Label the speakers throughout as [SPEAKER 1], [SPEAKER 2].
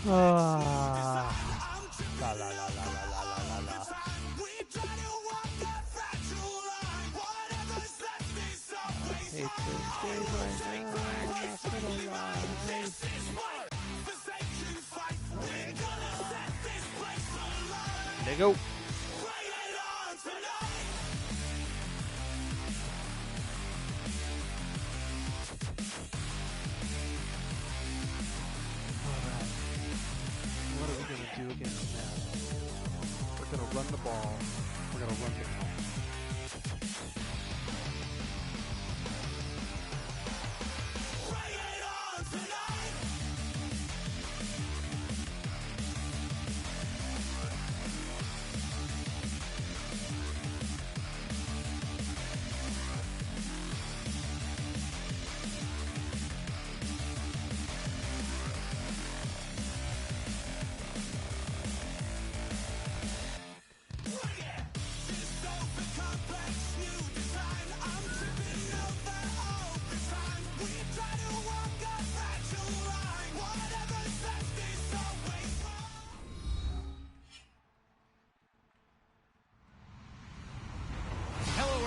[SPEAKER 1] La la la la la la la la. I hate this game right now. I'm not gonna lie. There you go. What are we going to do against that? We're going to run the ball. We're going to run the ball.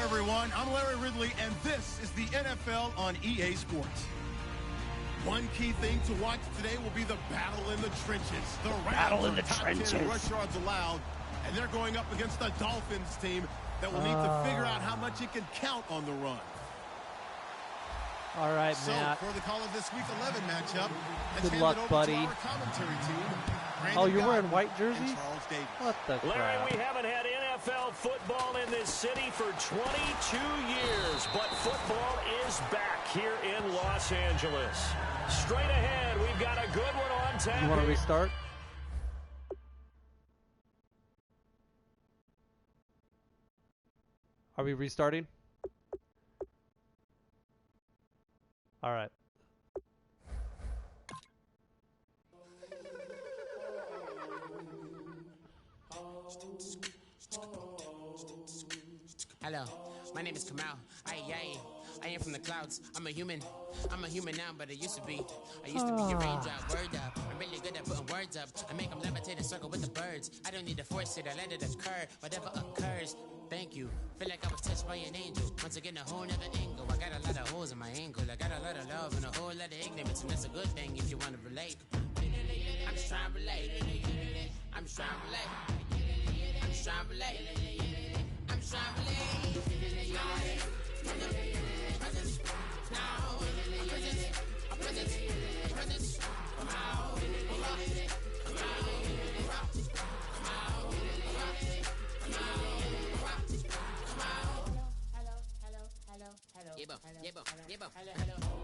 [SPEAKER 2] Everyone, I'm Larry Ridley, and this is the NFL on EA Sports. One key thing to watch today will be the battle in the trenches. The
[SPEAKER 1] battle in the
[SPEAKER 2] top
[SPEAKER 1] trenches.
[SPEAKER 2] 10 rush yards allowed, and they're going up against the Dolphins team that will need to figure out how much it can count on the run.
[SPEAKER 1] All right, Matt.
[SPEAKER 2] So, for the call of this Week 11 matchup,
[SPEAKER 1] good luck, buddy.
[SPEAKER 2] Commentary team,
[SPEAKER 1] oh, you're wearing white jersey? What the crap?
[SPEAKER 3] Larry, we haven't had NFL football in this city for 22 years, but football is back here in Los Angeles. Straight ahead, we've got a good one on tap.
[SPEAKER 1] You want to restart? Are we restarting? All right.
[SPEAKER 4] Hello, my name is Kamal. I am from the clouds. I'm a human now, but I used to be. I used to be a raindrop, word up. I'm really good at putting words up. I make them levitate and circle with the birds. I don't need to force it, I let it occur. Whatever occurs, thank you. Feel like I was touched by an angel. Once again, a whole nother angle. I got a lot of holes in my ankle. I got a lot of love and a whole lot of ignorance, and that's a good thing if you want to relate. I'm just trying to relate. I'm just trying to relate. I'm just trying to relate. I'm just trying to relate.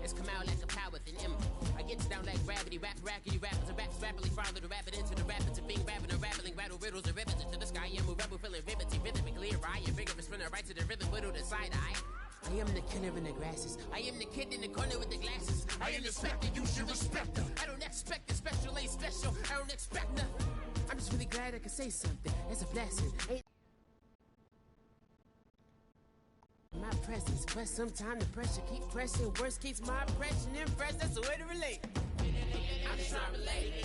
[SPEAKER 4] It's come out like a power with an M. I get down like gravity, rackety rappers and raps rapidly follow the rapid into the rapids and being rapping and rattling, rattle riddles and rivets into the sky. I'm a rebel feeling rivety, rhythmically I am vigorous, running right to the rhythm, widow to side eye. I am the killer in the grasses. I am the kid in the corner with the glasses. I am the specter, you should respect them. I don't expect the special, ain't special. I don't expect nothing. I'm just really glad I could say something. It's a blessing. My presence, but sometimes the pressure keep pressing. Worst keeps my impression impressed. That's the way to relate. I'm just trying to relate.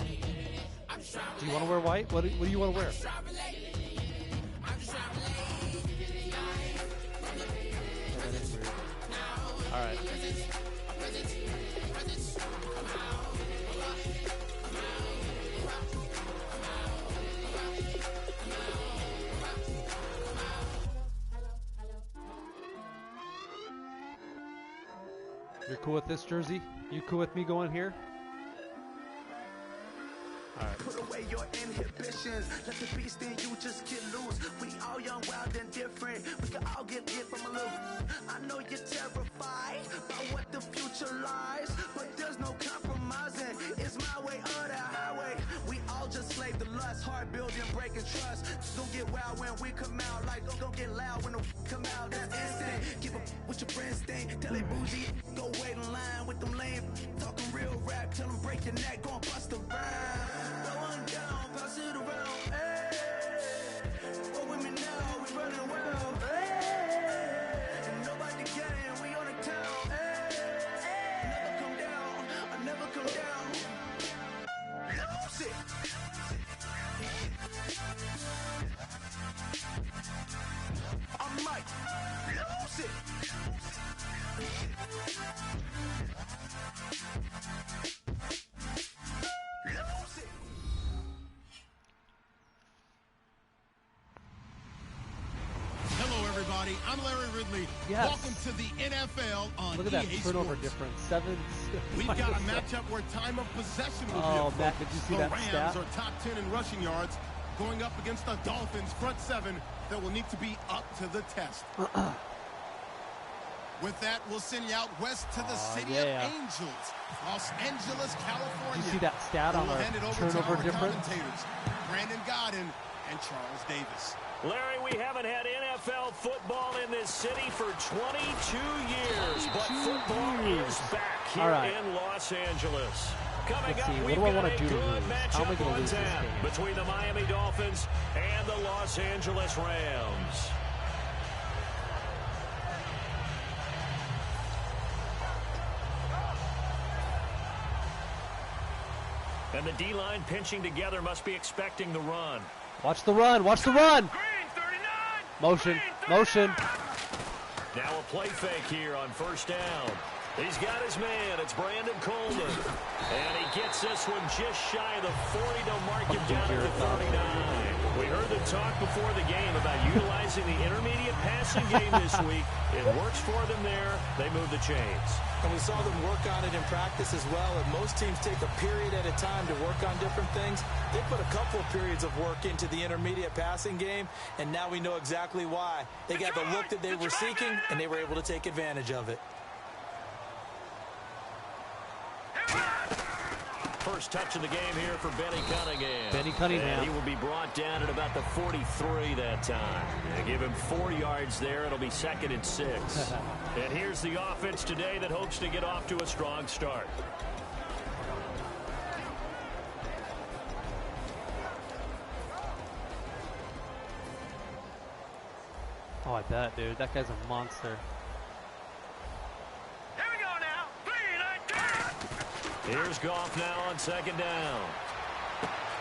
[SPEAKER 4] I'm just trying to relate.
[SPEAKER 1] Do you want to wear white? What do you want to wear?
[SPEAKER 4] I'm just trying to relate. I'm just trying to relate.
[SPEAKER 1] Oh, that is weird. All right. You're cool with this jersey? You cool with me going here? Alright.
[SPEAKER 5] Put away your inhibitions. Let the beast in you just get loose. We all young, wild, and different. We can all get hit from a little. I know you're terrified by what the future lies, but there's no compromising. It's my way or the highway. We all just slave to lust, hard building, breaking trust. Don't get wild when we come out. Like don't get loud when the come out. That's instant. Keep up with your friends thing. Tell they bougie, go wait in line with them lame. Talking real rap, tell them break your neck, go and bust a rhyme. Throw one down, pass it around. Hey, what with me now? We running well. Hey, and nobody can. We on the town. Hey, never come down. I never come down. Lose it.
[SPEAKER 2] I'm Larry Ridley.
[SPEAKER 1] Yes.
[SPEAKER 2] Welcome to the NFL on
[SPEAKER 1] Look at that
[SPEAKER 2] EA
[SPEAKER 1] turnover
[SPEAKER 2] Sports.
[SPEAKER 1] difference. 7.
[SPEAKER 2] We've got a matchup where time of possession will be
[SPEAKER 1] Oh,
[SPEAKER 2] a
[SPEAKER 1] Matt,
[SPEAKER 2] focus.
[SPEAKER 1] did you see
[SPEAKER 2] the
[SPEAKER 1] that
[SPEAKER 2] Rams
[SPEAKER 1] stat?
[SPEAKER 2] are top 10 in rushing yards, going up against the Dolphins front seven that will need to be up to the test. With that, we'll send you out west to the city of Angels, Los Angeles, California.
[SPEAKER 1] Did you see that stat on
[SPEAKER 2] we'll
[SPEAKER 1] our
[SPEAKER 2] hand it over
[SPEAKER 1] turnover
[SPEAKER 2] to our
[SPEAKER 1] difference?
[SPEAKER 2] commentators, Brandon Godden and Charles Davis.
[SPEAKER 3] Larry, we haven't had NFL football in this city for 22 years, but football is back here in Los Angeles. Coming up, we've got a good matchup on tap between the Miami Dolphins and the Los Angeles Rams. And the D-line pinching together must be expecting the run.
[SPEAKER 1] Watch the run. Watch the run. Motion. Motion.
[SPEAKER 3] Now a play fake here on first down. He's got his man. It's Brandon Coleman. And he gets this one just shy of the 40. They'll mark him down at the 39. We heard them talk before the game about utilizing the intermediate passing game this week. It works for them there. They move the chains.
[SPEAKER 6] And we saw them work on it in practice as well. And most teams take a period at a time to work on different things. They put a couple of periods of work into the intermediate passing game, and now we know exactly why. They got the look that they were seeking, and they were able to take advantage of it.
[SPEAKER 3] First touch of the game here for Benny Cunningham.
[SPEAKER 1] Benny Cunningham.
[SPEAKER 3] And he will be brought down at about the 43 that time. They give him 4 yards there. It'll be 2nd and 6. And here's the offense today that hopes to get off to a strong start.
[SPEAKER 1] Oh, I bet, dude. That guy's a monster.
[SPEAKER 3] Here's Goff now on 2nd down.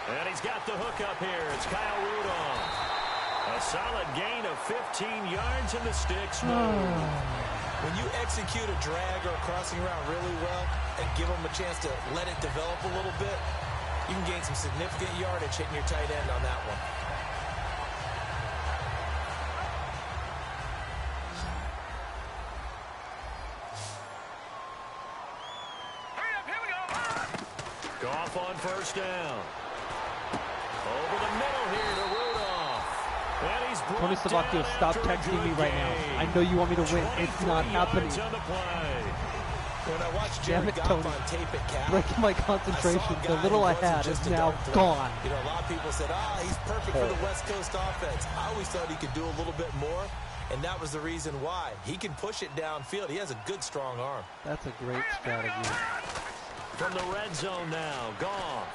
[SPEAKER 3] And he's got the hook up here. It's Kyle Rudolph. A solid gain of 15 yards in the sticks.
[SPEAKER 6] When you execute a drag or a crossing route really well and give them a chance to let it develop a little bit, you can gain some significant yardage hitting your tight end on that one.
[SPEAKER 3] Goff on first down. Over the middle here to Rudolph. And he's
[SPEAKER 1] Tony Savacchio, stop texting me right now. I know you want me to win. It's not happening.
[SPEAKER 6] When I watched Jared Goff on tape at Cal,
[SPEAKER 1] breaking my concentration. The little I had is now gone.
[SPEAKER 6] You know, a lot of people said, he's perfect for the West Coast offense. I always thought he could do a little bit more, and that was the reason why. He can push it downfield. He has a good, strong arm.
[SPEAKER 1] That's a great strategy.
[SPEAKER 3] From the red zone now, Goff.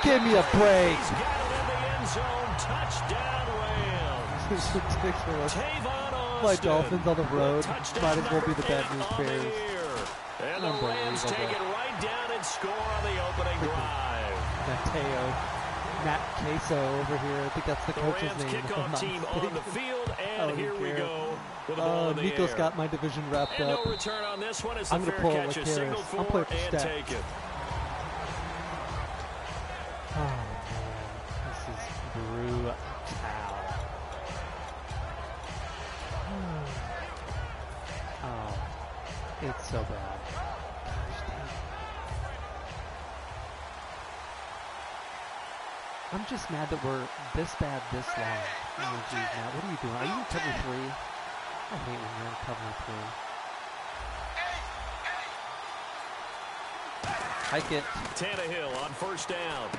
[SPEAKER 1] Give me a break.
[SPEAKER 3] He's got it in the end zone. Touchdown, Rams.
[SPEAKER 1] This is ridiculous.
[SPEAKER 3] Tavon
[SPEAKER 1] My
[SPEAKER 3] Austin.
[SPEAKER 1] Dolphins on the road might as well be the bad news
[SPEAKER 3] on the
[SPEAKER 1] Bears.
[SPEAKER 3] year. And the Rams take it right down and score on the opening drive.
[SPEAKER 1] Matt Queso over here. I think that's the
[SPEAKER 3] The
[SPEAKER 1] coach's
[SPEAKER 3] Rams
[SPEAKER 1] name.
[SPEAKER 3] kickoff team on the field, and here we go with the ball in the
[SPEAKER 1] Nico's
[SPEAKER 3] air.
[SPEAKER 1] got my division wrapped
[SPEAKER 3] And
[SPEAKER 1] up.
[SPEAKER 3] no return on this one as the
[SPEAKER 1] I'm gonna
[SPEAKER 3] fair
[SPEAKER 1] pull it
[SPEAKER 3] catch
[SPEAKER 1] with
[SPEAKER 3] is
[SPEAKER 1] Harris.
[SPEAKER 3] signaled
[SPEAKER 1] I'll
[SPEAKER 3] for
[SPEAKER 1] put it
[SPEAKER 3] and
[SPEAKER 1] to stats.
[SPEAKER 3] taken.
[SPEAKER 1] Oh, man. This is brutal. Oh, it's so bad. I'm just mad that we're this bad this long. Oh, geez, Matt, what are you doing? Are you in cover 3? I hate when you're in cover 3. Hike it.
[SPEAKER 3] Tannehill on first down.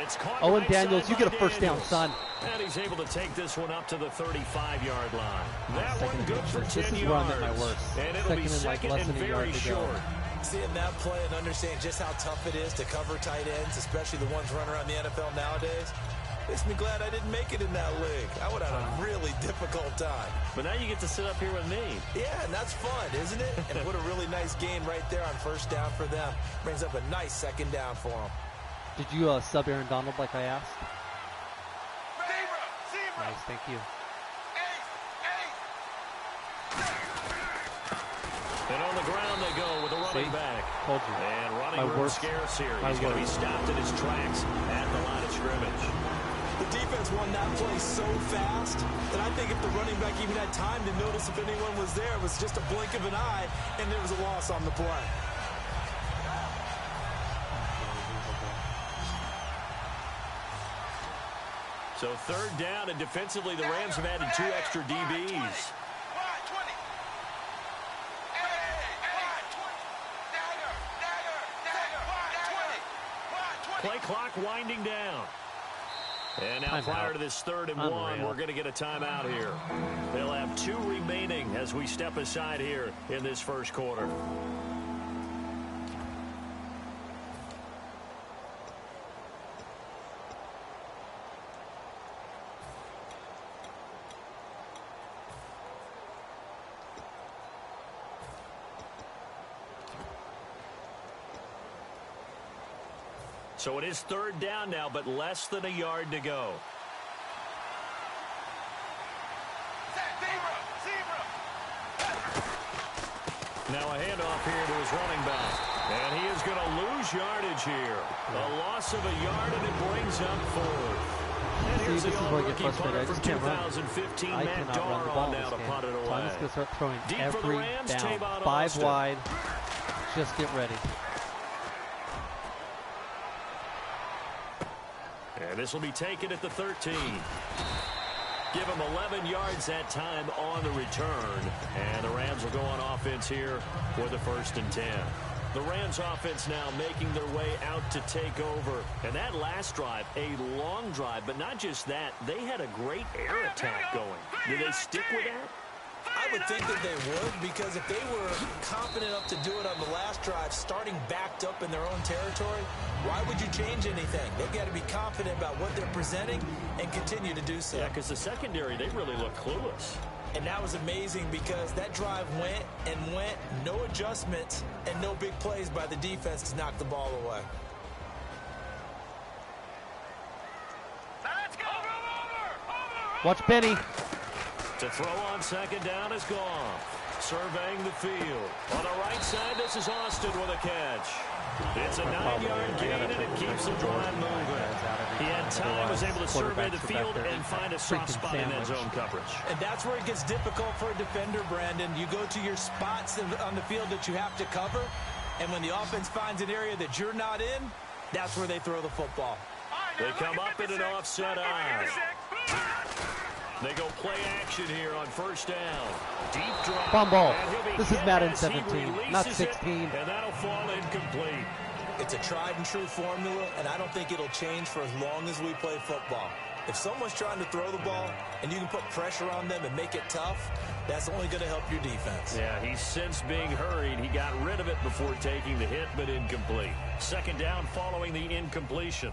[SPEAKER 3] It's caught
[SPEAKER 1] Owen
[SPEAKER 3] right
[SPEAKER 1] Daniels,
[SPEAKER 3] side
[SPEAKER 1] you
[SPEAKER 3] by
[SPEAKER 1] get a first down,
[SPEAKER 3] Daniels.
[SPEAKER 1] son.
[SPEAKER 3] And he's able to take this one up to the 35-yard line. That
[SPEAKER 1] Second
[SPEAKER 3] one
[SPEAKER 1] and
[SPEAKER 3] good
[SPEAKER 1] inches.
[SPEAKER 3] for 10
[SPEAKER 1] This is
[SPEAKER 3] yards.
[SPEAKER 1] where I'm at my worst.
[SPEAKER 3] And it'll be second
[SPEAKER 1] less
[SPEAKER 3] and
[SPEAKER 1] than a
[SPEAKER 3] very
[SPEAKER 1] yard to go.
[SPEAKER 3] short.
[SPEAKER 6] Seeing that play and understanding just how tough it is to cover tight ends, especially the ones running around the NFL nowadays, makes me glad I didn't make it in that league. I would have had a really difficult time.
[SPEAKER 3] But now you get to sit up here with me.
[SPEAKER 6] Yeah, and that's fun, isn't it? And what a really nice game right there on first down for them. Brings up a nice second down for them.
[SPEAKER 1] Did you sub Aaron Donald like I asked? Nice, thank you.
[SPEAKER 3] And on the ground they go with a running back.
[SPEAKER 1] Told you.
[SPEAKER 3] And running
[SPEAKER 1] My
[SPEAKER 3] room
[SPEAKER 1] worst.
[SPEAKER 3] scarce here.
[SPEAKER 1] My
[SPEAKER 3] He's going to be
[SPEAKER 1] worst.
[SPEAKER 3] stopped in his tracks at the line of scrimmage.
[SPEAKER 6] The defense won that play so fast that I think if the running back even had time to notice if anyone was there, it was just a blink of an eye, and there was a loss on the play.
[SPEAKER 3] So third down, and defensively, the Rams have added 2 extra DBs. Play clock winding down. And now prior to this 3rd and 1, we're going to get a timeout here. They'll have 2 remaining as we step aside here in this first quarter. So it is 3rd down now, but less than a yard to go. Now a handoff here to his running back. And he is going to lose yardage here. A loss of a yard, and it brings up 4th. And here's
[SPEAKER 1] this
[SPEAKER 3] the
[SPEAKER 1] is where I get
[SPEAKER 3] all-rookie
[SPEAKER 1] frustrated. I
[SPEAKER 3] punter
[SPEAKER 1] just
[SPEAKER 3] from
[SPEAKER 1] can't run.
[SPEAKER 3] 2015,
[SPEAKER 1] I
[SPEAKER 3] Matt
[SPEAKER 1] cannot run the
[SPEAKER 3] Darr
[SPEAKER 1] ball
[SPEAKER 3] on
[SPEAKER 1] in
[SPEAKER 3] now
[SPEAKER 1] this
[SPEAKER 3] to
[SPEAKER 1] game.
[SPEAKER 3] punt it
[SPEAKER 1] So
[SPEAKER 3] away.
[SPEAKER 1] I'm just going to start throwing
[SPEAKER 3] Deep for the
[SPEAKER 1] every
[SPEAKER 3] Rams,
[SPEAKER 1] down.
[SPEAKER 3] Tavon
[SPEAKER 1] 5
[SPEAKER 3] Austin.
[SPEAKER 1] wide. Just get ready.
[SPEAKER 3] And this will be taken at the 13. Give him 11 yards that time on the return. And the Rams will go on offense here for the 1st and 10. The Rams offense now making their way out to take over. And that last drive, a long drive, but not just that. They had a great air attack going. Did they stick with that?
[SPEAKER 6] I would think that they would, because if they were confident enough to do it on the last drive, starting backed up in their own territory, why would you change anything? They've got to be confident about what they're presenting and continue to do so.
[SPEAKER 3] Yeah, because the secondary, they really look clueless.
[SPEAKER 6] And that was amazing because that drive went and went, no adjustments and no big plays by the defense to knock the ball away.
[SPEAKER 3] Let's go. Over.
[SPEAKER 1] Watch Benny.
[SPEAKER 3] To throw on 2nd down is Goff. Surveying the field. On the right side, this is Austin with a catch. It's a 9-yard gain, and it keeps the drive moving. He had time, was able to survey the field and find a soft spot in that zone coverage.
[SPEAKER 6] And that's where it gets difficult for a defender, Brandon. You go to your spots on the field that you have to cover, and when the offense finds an area that you're not in, that's where they throw the football.
[SPEAKER 3] They come up in an offset eye. They go play action here on 1st down. Deep drop.
[SPEAKER 1] Fumble. This is Madden 17, not 16.
[SPEAKER 3] And that'll fall incomplete.
[SPEAKER 6] It's a tried and true formula, and I don't think it'll change for as long as we play football. If someone's trying to throw the ball and you can put pressure on them and make it tough, that's only going to help your defense.
[SPEAKER 3] Yeah, he's since being hurried. He got rid of it before taking the hit, but incomplete. 2nd down following the incompletion.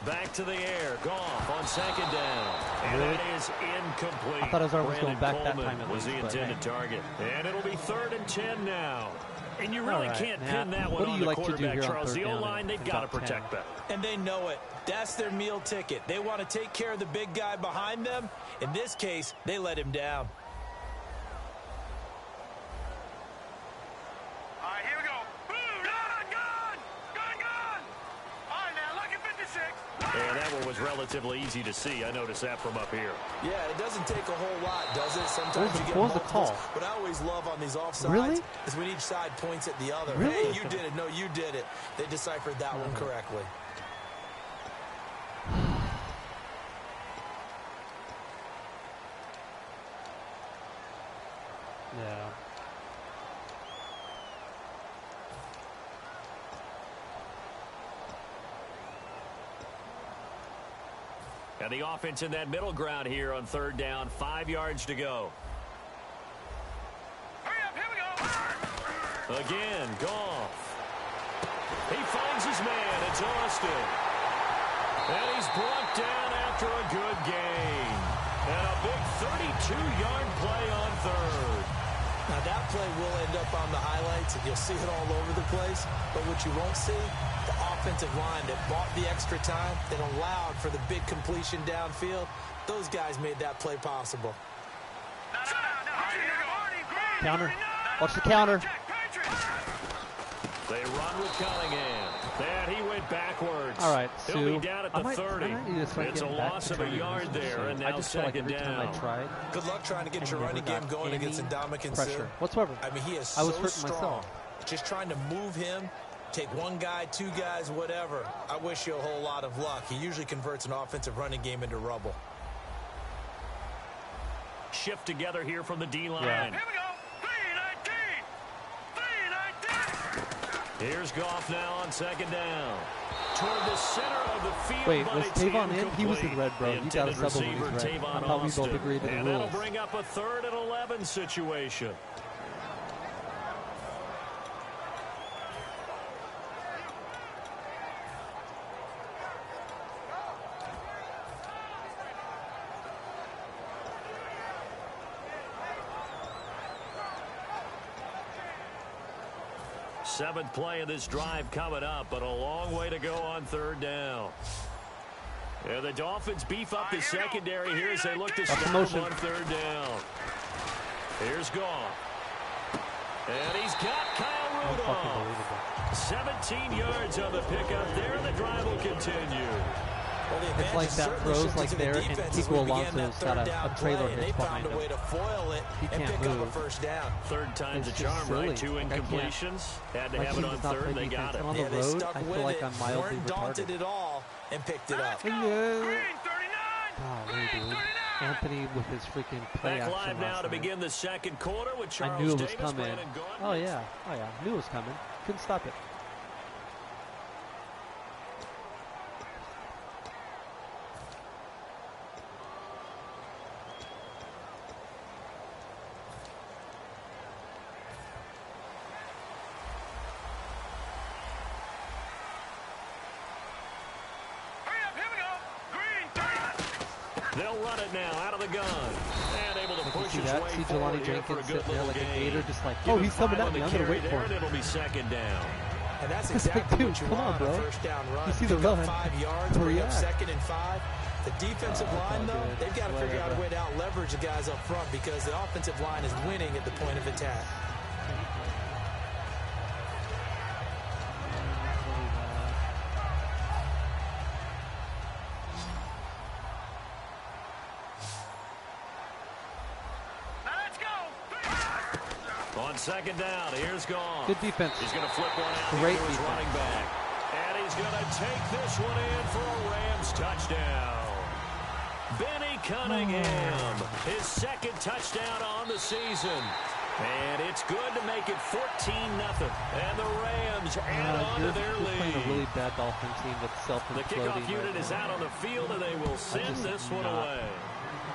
[SPEAKER 3] Back to the air. Goff on 2nd down. And that is incomplete.
[SPEAKER 1] I thought his arm was going back
[SPEAKER 3] Brandon
[SPEAKER 1] that time.
[SPEAKER 3] Coleman was the intended target. And it'll be 3rd and 10 now. And you really can't pin that one on the quarterback, Charles. The O-line, they've got to protect better.
[SPEAKER 6] And they know it. That's their meal ticket. They want to take care of the big guy behind them. In this case, they let him down.
[SPEAKER 7] All right, here we go. Gun! All right, now, look at 56.
[SPEAKER 3] And that one was relatively easy to see. I noticed that from up here.
[SPEAKER 6] Yeah, it doesn't take a whole lot, does it? Sometimes you get
[SPEAKER 1] what was the
[SPEAKER 6] multiples.
[SPEAKER 1] call?
[SPEAKER 6] What I always love on these offsides
[SPEAKER 1] Really?
[SPEAKER 6] is when each side points at the other.
[SPEAKER 1] Really?
[SPEAKER 6] Hey, you did it. No, you did it. They deciphered that one correctly.
[SPEAKER 1] Yeah.
[SPEAKER 3] And the offense in that middle ground here on 3rd down. 5 yards to go.
[SPEAKER 7] Hurry up, here we go.
[SPEAKER 3] Again, Goff. He finds his man. It's Austin. And he's brought down after a good gain. And a big 32-yard play on 3rd.
[SPEAKER 6] Now, that play will end up on the highlights, and you'll see it all over the place. But what you won't see, the offensive line that bought the extra time, that allowed for the big completion downfield, those guys made that play possible.
[SPEAKER 7] No, here we go.
[SPEAKER 1] Counter. Watch the counter.
[SPEAKER 3] They run with Cunningham. And he went backwards.
[SPEAKER 1] All right,
[SPEAKER 3] He'll
[SPEAKER 1] Sue.
[SPEAKER 3] be down at the 30. It's a loss of a yard there, and now second down.
[SPEAKER 1] I tried.
[SPEAKER 6] Good luck trying to get your running game going against Ndamukong Suh.
[SPEAKER 1] Whatsoever.
[SPEAKER 6] I mean, he is
[SPEAKER 1] I was
[SPEAKER 6] so
[SPEAKER 1] hurting
[SPEAKER 6] strong.
[SPEAKER 1] myself.
[SPEAKER 6] Just trying to move him, take one guy, two guys, whatever. I wish you a whole lot of luck. He usually converts an offensive running game into rubble.
[SPEAKER 3] Shift together here from the D-line.
[SPEAKER 7] Here we go. 3-19.
[SPEAKER 3] Here's Goff now on second down. Toward the center of the field.
[SPEAKER 1] Wait,
[SPEAKER 3] but
[SPEAKER 1] was
[SPEAKER 3] it's
[SPEAKER 1] Tavon in?
[SPEAKER 3] incomplete.
[SPEAKER 1] He was in red, bro.
[SPEAKER 3] The
[SPEAKER 1] You got to
[SPEAKER 3] intended
[SPEAKER 1] sub him when he's
[SPEAKER 3] receiver,
[SPEAKER 1] red. I
[SPEAKER 3] Tavon
[SPEAKER 1] thought we both
[SPEAKER 3] Austin.
[SPEAKER 1] agreed to the
[SPEAKER 3] And
[SPEAKER 1] rules.
[SPEAKER 3] that'll bring up a 3rd and 11 situation. Seventh play of this drive coming up, but a long way to go on 3rd down. Yeah, the Dolphins beef up the secondary here as they look to stop him on 3rd down. Here's Goff. And he's got Kyle Rudolph. 17 yards on the pickup there, and the drive will continue.
[SPEAKER 6] Well,
[SPEAKER 1] it's like that throws like there, and Kiko Alonso's got a trailer hitch behind him. He can't move.
[SPEAKER 3] Third time's a charm, right? 2 incompletions. Had to have it on 3rd, they got it.
[SPEAKER 1] On the road, I feel like I'm mildly
[SPEAKER 6] daunted
[SPEAKER 1] retarded.
[SPEAKER 6] at all and picked it up.
[SPEAKER 7] Green 39.
[SPEAKER 1] Dude. Anthony with his freaking play
[SPEAKER 3] Back
[SPEAKER 1] action
[SPEAKER 3] live now
[SPEAKER 1] last
[SPEAKER 3] to
[SPEAKER 1] night.
[SPEAKER 3] begin the second quarter with Charles
[SPEAKER 1] I knew it was
[SPEAKER 3] Davis,
[SPEAKER 1] coming.
[SPEAKER 3] Brandon Gaudin.
[SPEAKER 1] Oh yeah, knew it was coming. Couldn't stop it.
[SPEAKER 3] They'll run it now out of the gun. And able to push
[SPEAKER 1] See
[SPEAKER 3] his
[SPEAKER 1] that?
[SPEAKER 3] way
[SPEAKER 1] See
[SPEAKER 3] forward
[SPEAKER 1] Jelani
[SPEAKER 3] here for a
[SPEAKER 1] Jenkins
[SPEAKER 3] good
[SPEAKER 1] sitting there
[SPEAKER 3] little
[SPEAKER 1] like a
[SPEAKER 3] gain.
[SPEAKER 1] gator, just like,
[SPEAKER 3] Give
[SPEAKER 1] oh,
[SPEAKER 3] him
[SPEAKER 1] he's coming
[SPEAKER 3] 5
[SPEAKER 1] at
[SPEAKER 3] on
[SPEAKER 1] me.
[SPEAKER 3] the
[SPEAKER 1] I'm gonna
[SPEAKER 3] carry
[SPEAKER 1] wait
[SPEAKER 3] there,
[SPEAKER 1] for
[SPEAKER 3] and
[SPEAKER 1] him.
[SPEAKER 3] it'll be second down.
[SPEAKER 6] And that's
[SPEAKER 1] It's like,
[SPEAKER 6] exactly
[SPEAKER 1] dude,
[SPEAKER 6] what you
[SPEAKER 1] come on,
[SPEAKER 6] want
[SPEAKER 1] bro.
[SPEAKER 6] a first down run.
[SPEAKER 1] You see the
[SPEAKER 6] Pick up
[SPEAKER 1] run.
[SPEAKER 6] 5 yards,
[SPEAKER 1] Hurry
[SPEAKER 6] bring up
[SPEAKER 1] up.
[SPEAKER 6] 2nd and 5. The defensive line, though,
[SPEAKER 1] good.
[SPEAKER 6] they've got to figure out a
[SPEAKER 1] Whatever.
[SPEAKER 6] way to out-leverage the guys up front because the offensive line is winning at the point of attack.
[SPEAKER 3] On second down, here's Goff.
[SPEAKER 1] Good defense.
[SPEAKER 3] He's going to flip one out
[SPEAKER 1] Great
[SPEAKER 3] to his
[SPEAKER 1] defense.
[SPEAKER 3] running back. And he's going to take this one in for a Rams touchdown. Benny Cunningham, his 2nd touchdown on the season. And it's good to make it 14-0. And the Rams add on to their
[SPEAKER 1] You're playing a
[SPEAKER 3] lead.
[SPEAKER 1] really bad Dolphin team that's
[SPEAKER 3] The
[SPEAKER 1] self-imploding.
[SPEAKER 3] kickoff unit is out on the field, and they will send
[SPEAKER 1] just
[SPEAKER 3] this one
[SPEAKER 1] not
[SPEAKER 3] away.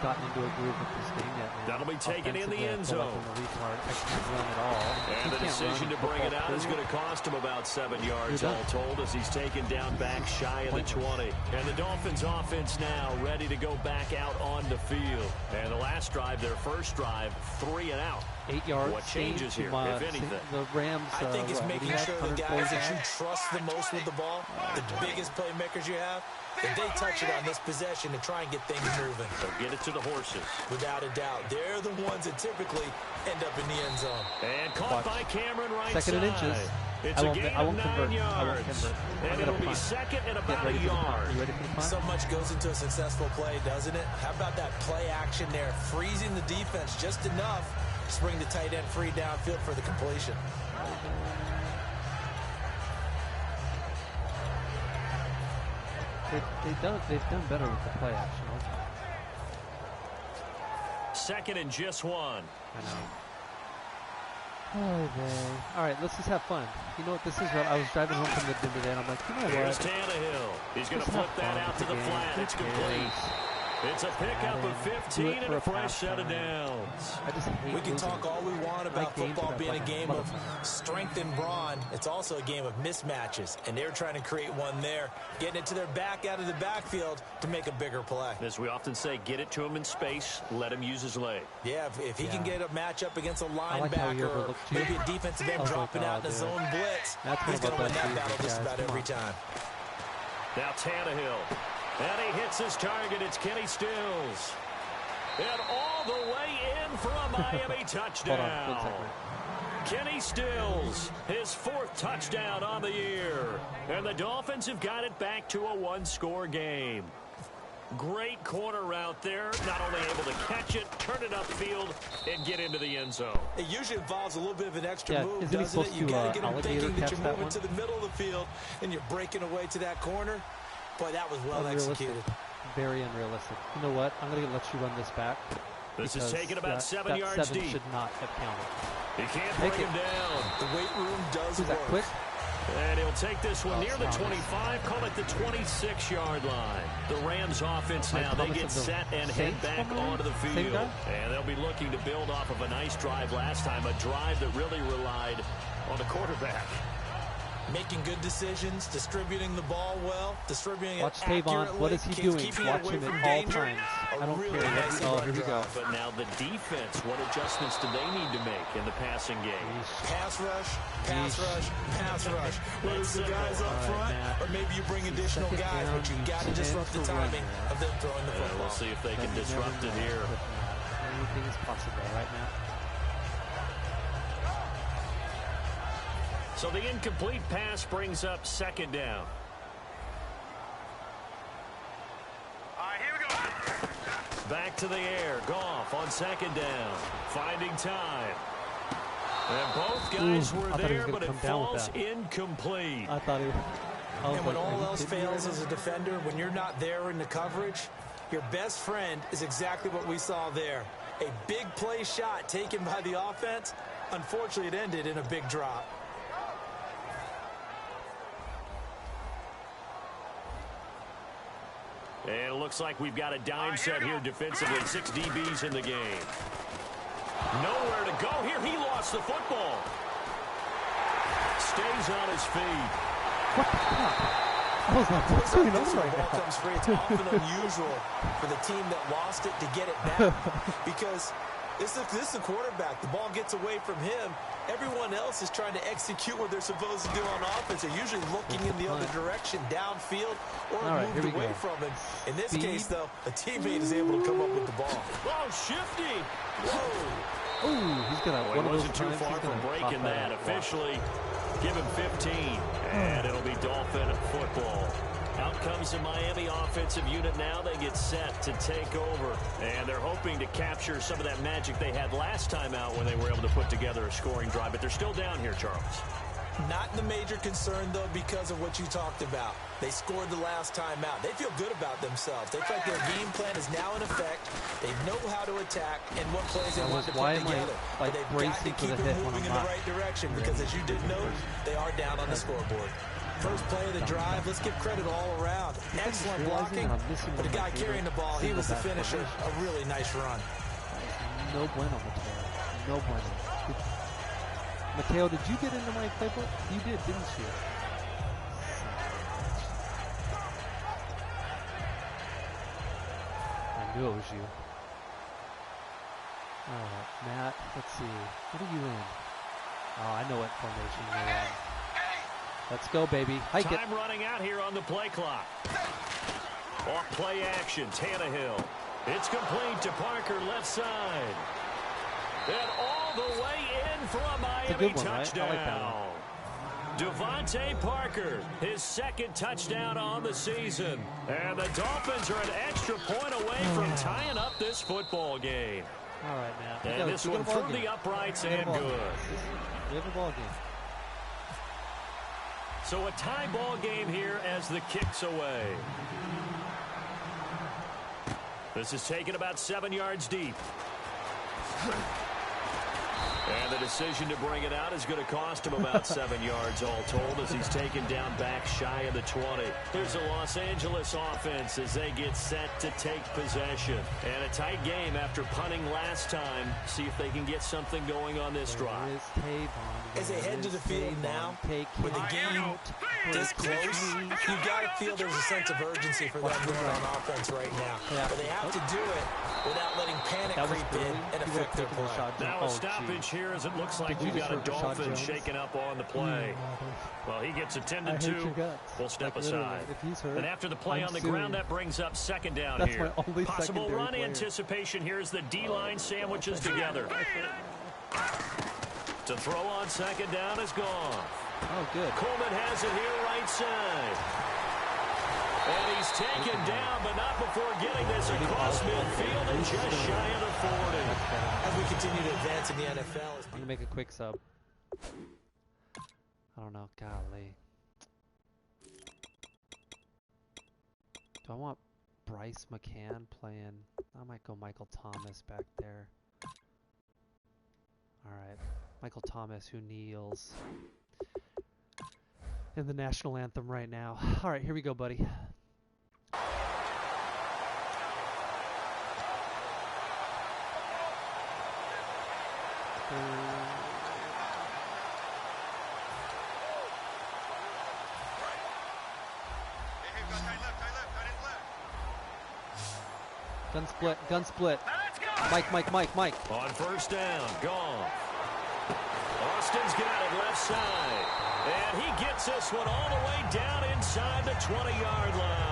[SPEAKER 1] Gotten into a groove with this game yet, man.
[SPEAKER 3] That'll be taken in the
[SPEAKER 1] Offensively, I
[SPEAKER 3] end
[SPEAKER 1] feel like
[SPEAKER 3] zone.
[SPEAKER 1] I'm a retard. I can't run at all.
[SPEAKER 3] And
[SPEAKER 1] He
[SPEAKER 3] the
[SPEAKER 1] can't
[SPEAKER 3] decision
[SPEAKER 1] run
[SPEAKER 3] to bring it
[SPEAKER 1] football,
[SPEAKER 3] out is
[SPEAKER 1] period.
[SPEAKER 3] going to cost him about 7 yards
[SPEAKER 1] You're
[SPEAKER 3] all
[SPEAKER 1] done.
[SPEAKER 3] told as he's taken down back shy of the 20. And the Dolphins offense now ready to go back out on the field. And the last drive, their first drive, 3 and out.
[SPEAKER 1] 8 yards.
[SPEAKER 3] What changes here,
[SPEAKER 1] to,
[SPEAKER 3] if anything?
[SPEAKER 1] The Rams.
[SPEAKER 6] I think it's
[SPEAKER 1] what do
[SPEAKER 6] making
[SPEAKER 1] you have,
[SPEAKER 6] sure the
[SPEAKER 1] 140
[SPEAKER 6] guys that you
[SPEAKER 1] yards?
[SPEAKER 6] trust the most with the ball, the biggest playmakers you have, that they touch it on this possession to try and get things moving.
[SPEAKER 3] So get it to the horses.
[SPEAKER 6] Without a doubt. They're the ones that typically end up in the end zone.
[SPEAKER 3] And caught by Cameron right
[SPEAKER 1] 2nd and
[SPEAKER 3] side.
[SPEAKER 1] inches.
[SPEAKER 3] It's
[SPEAKER 1] I
[SPEAKER 3] a
[SPEAKER 1] won't,
[SPEAKER 3] gain
[SPEAKER 1] I won't
[SPEAKER 3] of 9
[SPEAKER 1] convert. I won't
[SPEAKER 3] yards.
[SPEAKER 1] convert.
[SPEAKER 3] And
[SPEAKER 1] I'm
[SPEAKER 3] it'll
[SPEAKER 1] gonna
[SPEAKER 3] be
[SPEAKER 1] punt.
[SPEAKER 3] 2nd and
[SPEAKER 1] Get
[SPEAKER 3] about a
[SPEAKER 1] ready for the punt.
[SPEAKER 3] yard.
[SPEAKER 1] You ready for the punt?
[SPEAKER 6] So much goes into a successful play, doesn't it? How about that play action there? Freezing the defense just enough to bring the tight end free downfield for the completion.
[SPEAKER 1] They've done better with the play action.
[SPEAKER 3] 2nd and just 1.
[SPEAKER 1] I know. Oh, man. All right, let's just have fun. You know what? This is what I was driving home from the gym today, and I'm like, you know
[SPEAKER 3] Here's
[SPEAKER 1] what?
[SPEAKER 3] Tannehill. He's going to
[SPEAKER 1] Let's
[SPEAKER 3] flip
[SPEAKER 1] have
[SPEAKER 3] that
[SPEAKER 1] fun
[SPEAKER 3] out
[SPEAKER 1] with
[SPEAKER 3] to the
[SPEAKER 1] game.
[SPEAKER 3] flat.
[SPEAKER 1] Who
[SPEAKER 3] It's complete.
[SPEAKER 1] cares?
[SPEAKER 3] It's a pickup of
[SPEAKER 1] Do
[SPEAKER 3] 15
[SPEAKER 1] it
[SPEAKER 3] and
[SPEAKER 1] for
[SPEAKER 3] a
[SPEAKER 1] a
[SPEAKER 3] fresh
[SPEAKER 1] pass
[SPEAKER 3] set of
[SPEAKER 1] time.
[SPEAKER 3] downs.
[SPEAKER 1] I just hate
[SPEAKER 6] We can
[SPEAKER 1] losing.
[SPEAKER 6] talk all we want about
[SPEAKER 1] Like games
[SPEAKER 6] football
[SPEAKER 1] that
[SPEAKER 6] being a
[SPEAKER 1] like
[SPEAKER 6] game
[SPEAKER 1] mother-
[SPEAKER 6] of strength and brawn. It's also a game of mismatches, and they're trying to create one there, getting it to their back out of the backfield to make a bigger play.
[SPEAKER 3] As we often say, get it to him in space, let him use his leg.
[SPEAKER 6] Yeah, if he can get a matchup against a
[SPEAKER 1] like how he
[SPEAKER 6] linebacker or
[SPEAKER 1] overlooked you.
[SPEAKER 6] maybe a defensive
[SPEAKER 1] I
[SPEAKER 6] end
[SPEAKER 1] was
[SPEAKER 6] dropping
[SPEAKER 1] like,
[SPEAKER 6] out in a
[SPEAKER 1] dude.
[SPEAKER 6] zone blitz,
[SPEAKER 1] That's
[SPEAKER 6] he's
[SPEAKER 1] one
[SPEAKER 6] going
[SPEAKER 1] of
[SPEAKER 6] to
[SPEAKER 1] our
[SPEAKER 6] win
[SPEAKER 1] best
[SPEAKER 6] that battle
[SPEAKER 1] defense,
[SPEAKER 6] just
[SPEAKER 1] guys.
[SPEAKER 6] about
[SPEAKER 1] Come
[SPEAKER 6] every
[SPEAKER 1] on.
[SPEAKER 6] time.
[SPEAKER 3] Now Tannehill. And he hits his target. It's Kenny Stills. And all the way in for a Miami touchdown.
[SPEAKER 1] Hold on, 1 second.
[SPEAKER 3] Kenny Stills, his 4th touchdown on the year. And the Dolphins have got it back to a 1-score game. Great corner route there. Not only able to catch it, turn it upfield, and get into the end zone.
[SPEAKER 6] It usually involves a little bit of an extra move,
[SPEAKER 1] isn't he
[SPEAKER 6] doesn't it?
[SPEAKER 1] supposed
[SPEAKER 6] You
[SPEAKER 1] to
[SPEAKER 6] got to get him
[SPEAKER 1] alligator
[SPEAKER 6] thinking that
[SPEAKER 1] catch
[SPEAKER 6] you're
[SPEAKER 1] that
[SPEAKER 6] moving
[SPEAKER 1] one?
[SPEAKER 6] to the middle of the field and you're breaking away to that corner. Boy, that was well
[SPEAKER 1] Unrealistic.
[SPEAKER 6] executed.
[SPEAKER 1] Very unrealistic. You know what? I'm going to let you run this back.
[SPEAKER 3] This is taken about 7
[SPEAKER 1] that
[SPEAKER 3] yards
[SPEAKER 1] 7
[SPEAKER 3] deep.
[SPEAKER 1] should not have counted.
[SPEAKER 3] He can't
[SPEAKER 1] Take
[SPEAKER 3] bring
[SPEAKER 1] it.
[SPEAKER 3] him down.
[SPEAKER 6] The weight room does
[SPEAKER 1] Who's that,
[SPEAKER 6] work.
[SPEAKER 1] quick?
[SPEAKER 3] And he'll take this one near the
[SPEAKER 1] Thomas.
[SPEAKER 3] 25, call it the 26-yard line. The Rams offense
[SPEAKER 1] Mike
[SPEAKER 3] now, they
[SPEAKER 1] Thomas
[SPEAKER 3] get
[SPEAKER 1] of the
[SPEAKER 3] set and head
[SPEAKER 1] Saints
[SPEAKER 3] back
[SPEAKER 1] coming in?
[SPEAKER 3] onto the
[SPEAKER 1] Same
[SPEAKER 3] field.
[SPEAKER 1] guy?
[SPEAKER 3] And they'll be looking to build off of a nice drive last time, a drive that really relied on the quarterback.
[SPEAKER 6] Making good decisions, distributing the ball well, distributing
[SPEAKER 1] Watch
[SPEAKER 6] it
[SPEAKER 1] Tavon.
[SPEAKER 6] accurately.
[SPEAKER 1] What is he doing?
[SPEAKER 6] Keeping
[SPEAKER 1] Watch
[SPEAKER 6] away
[SPEAKER 1] him
[SPEAKER 6] from
[SPEAKER 1] at all
[SPEAKER 6] danger.
[SPEAKER 1] times.
[SPEAKER 6] A
[SPEAKER 1] I don't
[SPEAKER 6] really
[SPEAKER 1] care.
[SPEAKER 6] nice
[SPEAKER 1] Oh,
[SPEAKER 6] run
[SPEAKER 1] here we go.
[SPEAKER 6] drive.
[SPEAKER 3] But now the defense, what adjustments do they need to make in the passing game?
[SPEAKER 6] Pass rush, pass
[SPEAKER 1] Yeesh.
[SPEAKER 6] rush, pass rush. Whether it's the guys up
[SPEAKER 1] All right,
[SPEAKER 6] front,
[SPEAKER 1] Matt.
[SPEAKER 6] or maybe you bring additional
[SPEAKER 1] Second
[SPEAKER 6] guys,
[SPEAKER 1] down,
[SPEAKER 6] but you got to
[SPEAKER 1] you
[SPEAKER 6] disrupt the
[SPEAKER 1] tend to run
[SPEAKER 6] timing
[SPEAKER 1] there.
[SPEAKER 6] of them throwing the football.
[SPEAKER 3] We'll see if they can
[SPEAKER 1] But you
[SPEAKER 3] disrupt
[SPEAKER 1] never
[SPEAKER 3] it
[SPEAKER 1] know
[SPEAKER 3] here.
[SPEAKER 1] with Matt. Anything is possible, right, Matt?
[SPEAKER 3] So the incomplete pass brings up 2nd down.
[SPEAKER 7] All right, here we go.
[SPEAKER 3] Back to the air. Goff on 2nd down. Finding time. And both guys
[SPEAKER 1] Ooh,
[SPEAKER 3] were
[SPEAKER 1] I thought he was
[SPEAKER 3] there,
[SPEAKER 1] gonna
[SPEAKER 3] but it
[SPEAKER 1] come down with
[SPEAKER 3] falls
[SPEAKER 1] that.
[SPEAKER 3] incomplete.
[SPEAKER 1] I thought he I was
[SPEAKER 6] And when
[SPEAKER 1] like,
[SPEAKER 6] all
[SPEAKER 1] are you
[SPEAKER 6] else
[SPEAKER 1] kidding me
[SPEAKER 6] fails
[SPEAKER 1] right
[SPEAKER 6] as a defender, when you're not there in the coverage, your best friend is exactly what we saw there. A big play shot taken by the offense. Unfortunately, it ended in a big drop.
[SPEAKER 3] And it looks like we've got a dime set here defensively. 6 DBs in the game. Nowhere to go here. He lost the football. Stays on his feet.
[SPEAKER 1] What the fuck? I was like, what's going on
[SPEAKER 6] When the
[SPEAKER 1] right
[SPEAKER 6] ball
[SPEAKER 1] now?
[SPEAKER 6] comes free, it's often unusual for the team that lost it to get it back because this is a quarterback. The ball gets away from him. Everyone else is trying to execute what they're supposed to do on offense. They're usually looking in the other direction, downfield, or
[SPEAKER 1] All right,
[SPEAKER 6] moved
[SPEAKER 1] here we
[SPEAKER 6] away
[SPEAKER 1] go.
[SPEAKER 6] from him. In this
[SPEAKER 1] Speed.
[SPEAKER 6] case, though, a teammate is able to come up with the ball.
[SPEAKER 3] Oh, shifty. Whoa.
[SPEAKER 1] Ooh, he's gonna.
[SPEAKER 3] Well,
[SPEAKER 1] one
[SPEAKER 3] he
[SPEAKER 1] of those
[SPEAKER 3] wasn't too
[SPEAKER 1] times
[SPEAKER 3] far
[SPEAKER 1] he's
[SPEAKER 3] from
[SPEAKER 1] gonna
[SPEAKER 3] breaking
[SPEAKER 1] pop
[SPEAKER 3] that.
[SPEAKER 1] out of the block.
[SPEAKER 3] Officially, give him 15. And it'll be Dolphin football. Out comes the Miami offensive unit now. They get set to take over. And they're hoping to capture some of that magic they had last time out when they were able to put together a scoring drive. But they're still down here, Charles.
[SPEAKER 6] Not the major concern, though, because of what you talked about. They scored the last time out. They feel good about themselves. They feel like their game plan is now in effect. They know how to attack and what plays they want to
[SPEAKER 1] why
[SPEAKER 6] put
[SPEAKER 1] am I,
[SPEAKER 6] together.
[SPEAKER 1] like,
[SPEAKER 6] But they've got to
[SPEAKER 1] bracing for
[SPEAKER 6] keep
[SPEAKER 1] the
[SPEAKER 6] it
[SPEAKER 1] hit when
[SPEAKER 6] moving in
[SPEAKER 1] I'm
[SPEAKER 6] the
[SPEAKER 1] not?
[SPEAKER 6] right direction because, as you did note, they are down on the scoreboard. First play of the drive, let's give credit all around. Excellent
[SPEAKER 1] realizing
[SPEAKER 6] blocking,
[SPEAKER 1] that I'm missing
[SPEAKER 6] but the
[SPEAKER 1] one of
[SPEAKER 6] guy
[SPEAKER 1] my
[SPEAKER 6] carrying the ball, he
[SPEAKER 1] favorite
[SPEAKER 6] was the
[SPEAKER 1] single back
[SPEAKER 6] finisher. A really nice run.
[SPEAKER 1] No bueno, Mateo. No bueno. Mateo, did you get into my playbook? You did, didn't you? I knew it was you. Alright, Matt, let's see. What are you in? Oh, I know what formation you're in. Let's go, baby. Hike it.
[SPEAKER 3] Time running out here on the play clock. Off play action, Tannehill. It's complete to Parker, left side. And all the way in for a Miami
[SPEAKER 1] good one, right?
[SPEAKER 3] touchdown.
[SPEAKER 1] I like that one.
[SPEAKER 3] Devontae Parker, his 2nd touchdown on the season. And the Dolphins are an extra point away from tying up this football game.
[SPEAKER 1] All right, Matt.
[SPEAKER 3] And this one through the uprights and good.
[SPEAKER 1] We have a ball game.
[SPEAKER 3] So a tie ball game here as the kick's away. This is taken about 7 yards deep. And the decision to bring it out is going to cost him about 7 yards all told as he's taken down back shy of the 20. Here's the Los Angeles offense as they get set to take possession. And a tight game after punting last time. See if they can get something going on this drive.
[SPEAKER 6] As they head to the field now, with the game this close, you got to feel there's a sense of urgency for them going on offense right now. But they have to do it without letting panic creep in and affect their play.
[SPEAKER 3] Now a stoppage here as it looks like we've got a Dolphin shaken up on the play. Well, he gets attended to. We'll step aside. And after the play on the ground, that brings up 2nd down here. Possible run anticipation here as the D-line sandwiches together. To throw on second down is gone.
[SPEAKER 1] Oh, good.
[SPEAKER 3] Coleman has it here right side. And he's taken down, but not before getting this across midfield and just shy of the 40.
[SPEAKER 6] As we continue to advance in the NFL.
[SPEAKER 1] I'm going to make a quick sub. I don't know. Golly. Do I want Bryce McCann playing? I might go Michael Thomas back there. Alright. Michael Thomas, who kneels in the national anthem right now. Alright, here we go, buddy. Gun split. Mike.
[SPEAKER 3] On first down, gone. Austin's got it left side. And he gets this one all the way down inside the 20-yard line.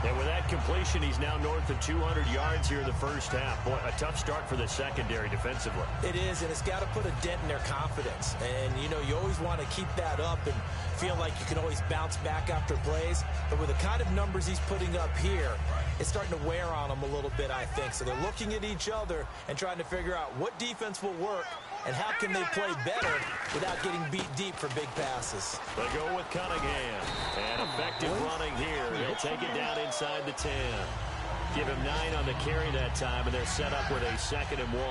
[SPEAKER 3] And with that completion, he's now north of 200 yards here in the first half. Boy, a tough start for the secondary defensively.
[SPEAKER 6] It is, and it's got to put a dent in their confidence. And, you know, you always want to keep that up and feel like you can always bounce back after plays. But with the kind of numbers he's putting up here, it's starting to wear on them a little bit, I think. So they're looking at each other and trying to figure out what defense will work and how can they play better without getting beat deep for big passes.
[SPEAKER 3] They go with Cunningham. And effective running here. He'll take it down inside the 10. Give him 9 on the carry that time, and they're set up with a 2nd and 1.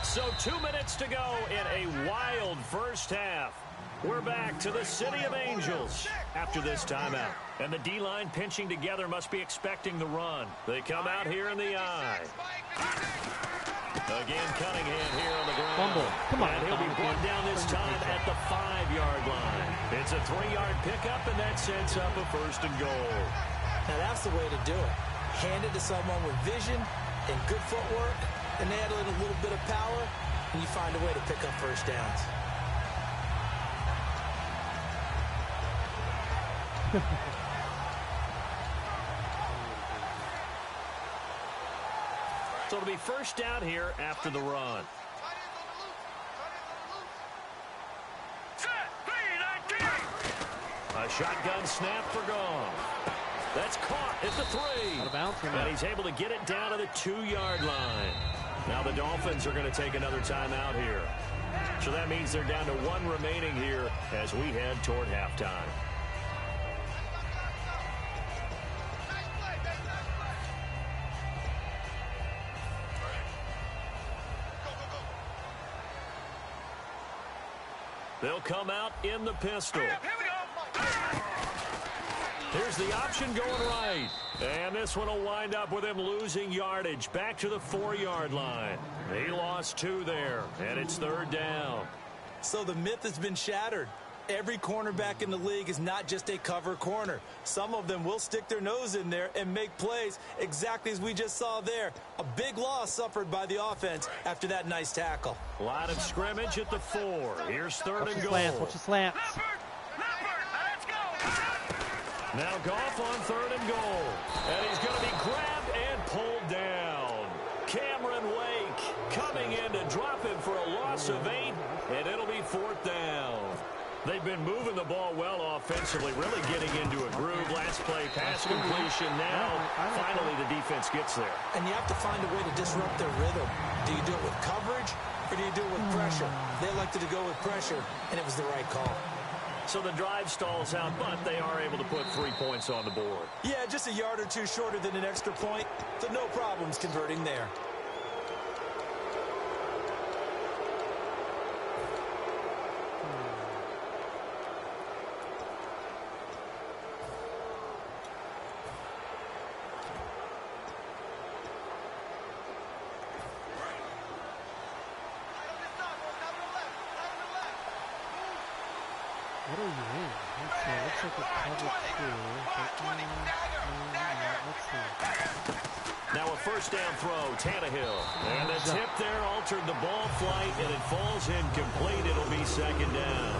[SPEAKER 3] So 2 minutes to go in a wild first half. We're back to the City of Angels after this timeout. And the D-line pinching together must be expecting the run. They come out here in the I. Again, Cunningham here on the ground.
[SPEAKER 1] Fumble. Come on.
[SPEAKER 3] And he'll be brought down this time at the 5-yard line. It's a 3-yard pickup, and that sets up a 1st and goal.
[SPEAKER 6] Now, that's the way to do it. Hand it to someone with vision and good footwork, and add in a little bit of power, and you find a way to pick up first downs.
[SPEAKER 3] So it'll be first down here after the run. A shotgun snap for gone. That's caught at the 3.
[SPEAKER 1] Out of bounds.
[SPEAKER 3] And he's able to get it down to the 2-yard line. Now the Dolphins are going to take another timeout here. So that means they're down to 1 remaining here as we head toward halftime. They'll come out in the pistol. Here's the option going right. And this one will wind up with him losing yardage back to the 4-yard line. He lost 2 there, and it's 3rd down.
[SPEAKER 6] So the myth has been shattered. Every cornerback in the league is not just a cover corner. Some of them will stick their nose in there and make plays exactly as we just saw there. A big loss suffered by the offense after that nice tackle.
[SPEAKER 3] Line of scrimmage at the 4. Here's 3rd and goal.
[SPEAKER 1] Watch the slants.
[SPEAKER 3] Now Goff on 3rd and goal. And he's going to be grabbed and pulled down. Cameron Wake coming in to drop him for a loss of 8, and it'll be 4th down. They've been moving the ball well offensively, really getting into a groove. Last play, pass completion. Now, finally, the defense gets there.
[SPEAKER 6] And you have to find a way to disrupt their rhythm. Do you do it with coverage, or do you do it with pressure? They elected to go with pressure, and it was the right call.
[SPEAKER 3] So the drive stalls out, but they are able to put 3 points on the board.
[SPEAKER 6] Yeah, just a yard or 2 shorter than an extra point, so no problems converting there.
[SPEAKER 1] What are you in? Let's see. Looks like a cover 2. Let's see.
[SPEAKER 3] Now a first down throw, Tannehill. And the tip there altered the ball flight, and it falls incomplete. It'll be 2nd down.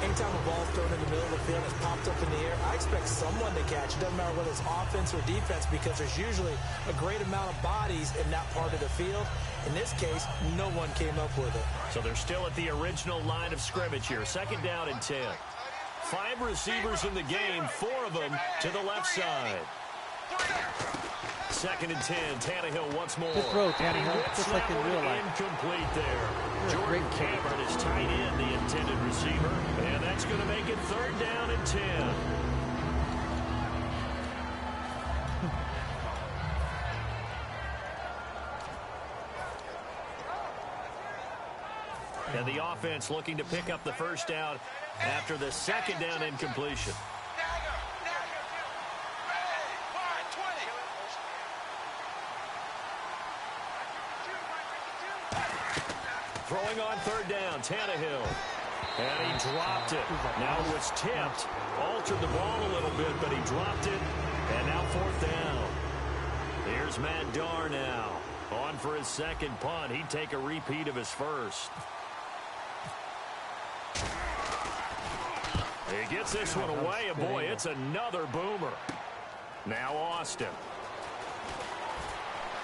[SPEAKER 6] Anytime a ball's thrown in the middle of the field and it's popped up in the air, I expect someone to catch it. Doesn't matter whether it's offense or defense, because there's usually a great amount of bodies in that part of the field. In this case, no one came up with it.
[SPEAKER 3] So they're still at the original line of scrimmage here. 2nd down and 10. 5 receivers in the game, 4 of them to the left side. 2nd and 10. Tannehill once more.
[SPEAKER 1] Good throw, Tannehill, just like in real life.
[SPEAKER 3] Incomplete there. Jordan Cameron is tight end, the intended receiver. And that's going to make it 3rd down and 10. And the offense looking to pick up the 1st down after the 2nd down incompletion. Throwing on 3rd down, Tannehill. And he dropped it. Now it was tipped. Altered the ball a little bit, but he dropped it. And now 4th down. Here's Matt Darr now. On for his 2nd punt. He'd take a repeat of his 1st. He gets this one away, and boy, it's another boomer. Now Austin.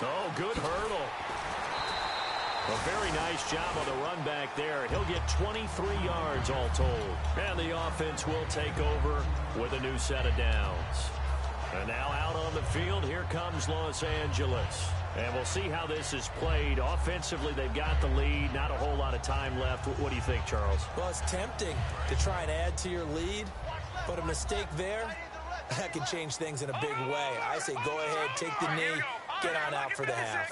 [SPEAKER 3] Oh, good hurdle. A very nice job on the run back there. He'll get 23 yards all told. And the offense will take over with a new set of downs. And now out on the field, here comes Los Angeles. And we'll see how this is played. Offensively, they've got the lead. Not a whole lot of time left. What do you think, Charles?
[SPEAKER 6] Well, it's tempting to try and add to your lead, but a mistake there, that can change things in a big way. I say go ahead, take the knee, get on out for the half.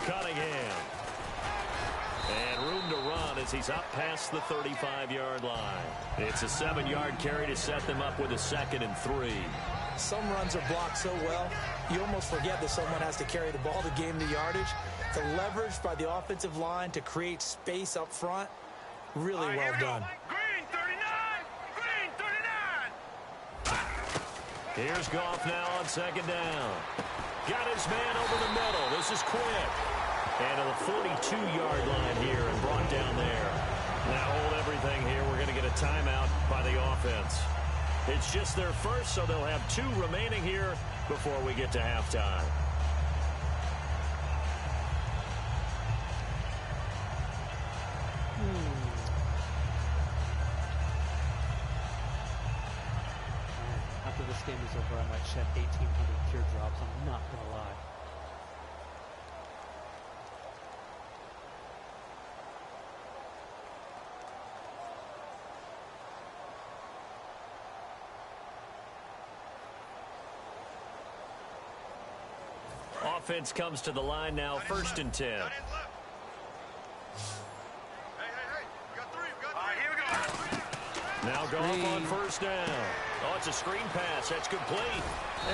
[SPEAKER 3] Cunningham. And room to run as he's up past the 35-yard line. It's a 7-yard carry to set them up with a 2nd and 3.
[SPEAKER 6] Some runs are blocked so well, you almost forget that someone has to carry the ball to gain the yardage. The leverage by the offensive line to create space up front, really well done.
[SPEAKER 7] Green 39! Green 39!
[SPEAKER 3] Here's Goff now on 2nd down. Got his man over the middle. This is quick. And to the 42-yard line here and brought down there. Now hold everything here. We're going to get a timeout by the offense. It's just their 1st, so they'll have 2 remaining here before we get to halftime.
[SPEAKER 1] After this game is over, I might shed 1,800 teardrops. I'm not going to lie.
[SPEAKER 3] Offense comes to the line now, 1st and 10.
[SPEAKER 7] Hey, we got 3. All right, here we go.
[SPEAKER 3] Now Goff on 1st down. Oh, it's a screen pass. That's complete.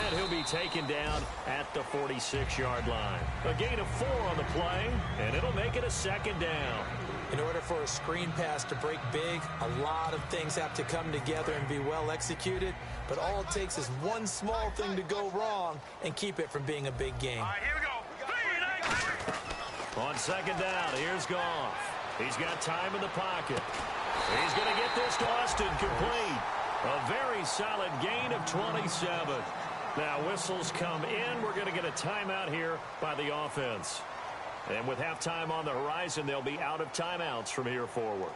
[SPEAKER 3] And he'll be taken down at the 46-yard line. A gain of 4 on the play, and it'll make it a 2nd down.
[SPEAKER 6] In order for a screen pass to break big, a lot of things have to come together and be well executed. But all it takes is one small thing to go wrong and keep it from being a big game.
[SPEAKER 7] All right, here we go.
[SPEAKER 3] On 2nd down, here's Goff. He's got time in the pocket. He's going to get this to Austin complete. A very solid gain of 27. Now whistles come in. We're going to get a timeout here by the offense. And with halftime on the horizon, they'll be out of timeouts from here forward.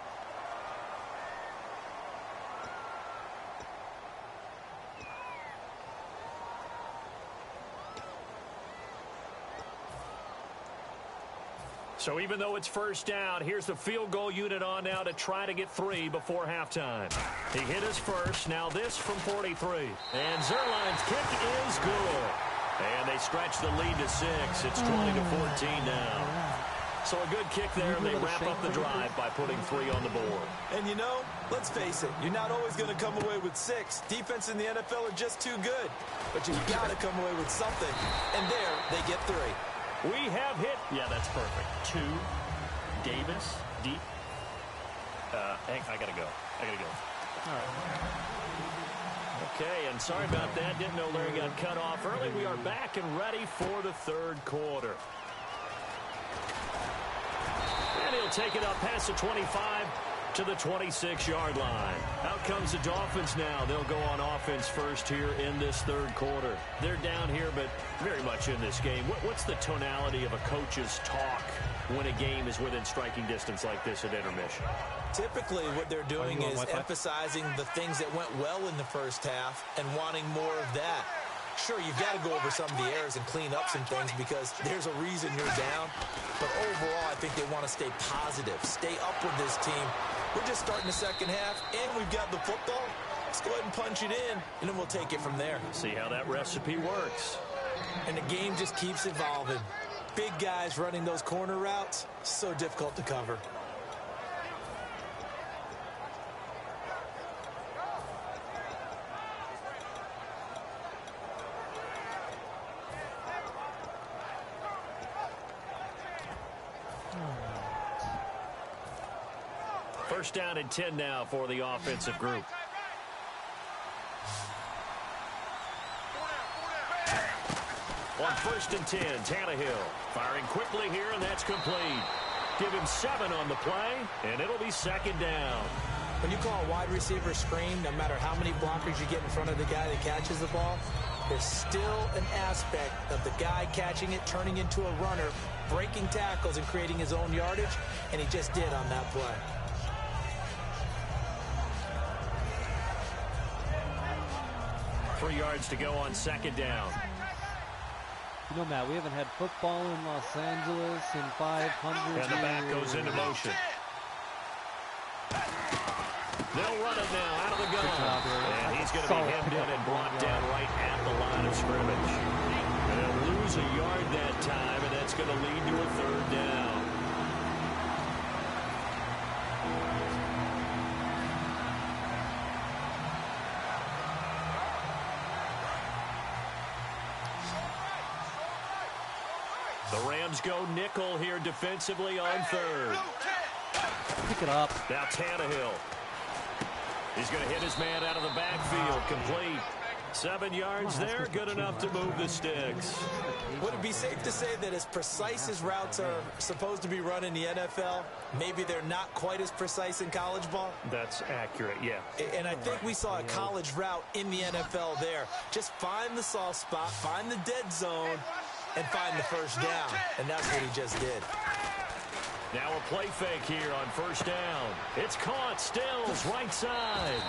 [SPEAKER 3] So even though it's 1st down, here's the field goal unit on now to try to get 3 before halftime. He hit his 1st. Now this from 43. And Zerline's kick is good. And they stretch the lead to 6. It's 20-14 now. So a good kick there, and they wrap up the drive by putting 3 on the board.
[SPEAKER 6] And you know, let's face it, you're not always going to come away with 6. Defense in the NFL are just too good. But you've got to come away with something. And there, they get 3.
[SPEAKER 3] We have hit. Yeah, that's perfect. 2. Davis. Deep. Hank, I got to go. All right. Okay, and sorry about that. Didn't know Larry got cut off early. We are back and ready for the 3rd quarter. And he'll take it up past the 25 to the 26-yard line. Out comes the Dolphins now. They'll go on offense first here in this third quarter. They're down here, but very much in this game. What's the tonality of a coach's talk when a game is within striking distance like this at intermission?
[SPEAKER 6] Typically, what they're doing is emphasizing the things that went well in the first half and wanting more of that. Sure, you've got to go over some of the errors and clean up some things because there's a reason you're down. But overall, I think they want to stay positive, stay up with this team. We're just starting the second half, and we've got the football. Let's go ahead and punch it in, and then we'll take it from there.
[SPEAKER 3] See how that recipe works.
[SPEAKER 6] And the game just keeps evolving. Big guys running those corner routes, so difficult to cover.
[SPEAKER 3] First down and 10 now for the offensive group. On first and 10, Tannehill firing quickly here, and that's complete. Give him 7 on the play, and it'll be second down.
[SPEAKER 6] When you call a wide receiver screen, no matter how many blockers you get in front of the guy that catches the ball, there's still an aspect of the guy catching it, turning into a runner, breaking tackles and creating his own yardage, and he just did on that play.
[SPEAKER 3] Three yards to go on second down.
[SPEAKER 1] You know, Matt, we haven't had football in Los Angeles in 500 years.
[SPEAKER 3] And the back goes into motion. They'll run it now out of the gun. And he's going to be hemmed in and brought down right at the line of scrimmage. And they'll lose a yard that time, and that's going to lead to a third down. The Rams go nickel here defensively on third.
[SPEAKER 1] Pick it up.
[SPEAKER 3] Now Tannehill. He's going to hit his man out of the backfield. Complete. 7 yards there. Good enough to move the sticks.
[SPEAKER 6] Would it be safe to say that as precise as routes are supposed to be run in the NFL, maybe they're not quite as precise in college ball?
[SPEAKER 3] That's accurate, yeah.
[SPEAKER 6] And I think we saw a college route in the NFL there. Just find the soft spot, find the dead zone, and find the first down. And that's what he just did.
[SPEAKER 3] Now a play fake here on first down. It's caught. Stills right side.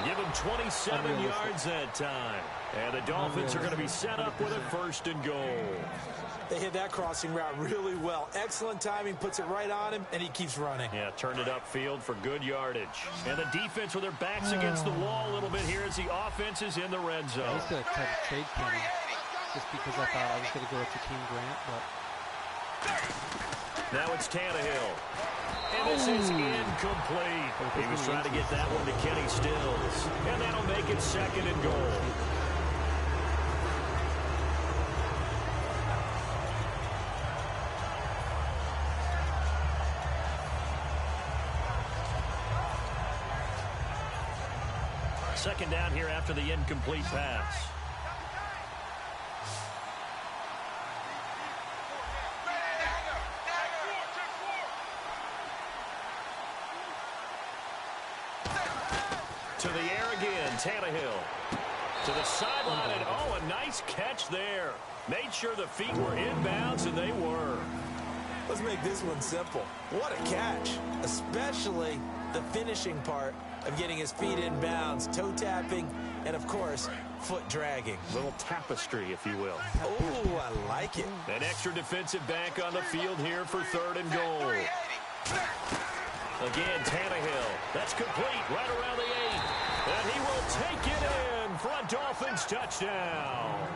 [SPEAKER 3] Give him 27 yards that time. And the Dolphins are going to be set up with a first and goal.
[SPEAKER 6] They hit that crossing route really well. Excellent timing, puts it right on him, and he keeps running.
[SPEAKER 3] Yeah, turned it upfield for good yardage. And the defense with their backs against the wall a little bit here as the offense is in the red zone.
[SPEAKER 1] I was going to try to trade Kenny just because I thought I was going to go with Jakeem Grant, but...
[SPEAKER 3] Now it's Tannehill. And this is incomplete. He was trying to get that one to Kenny Stills. And that'll make it second and goal. Second down here after the incomplete pass. To the air again, Tannehill. To the sideline, and oh, a nice catch there. Made sure the feet were inbounds, and they were.
[SPEAKER 6] Let's make this one simple. What a catch, especially the finishing part of getting his feet in bounds, toe tapping, and of course, foot dragging.
[SPEAKER 3] Little tapestry, if you will.
[SPEAKER 6] Oh, I like it.
[SPEAKER 3] An extra defensive back on the field here for third and goal. Again, Tannehill. That's complete right around the 8. And he will take it in for a Dolphins touchdown.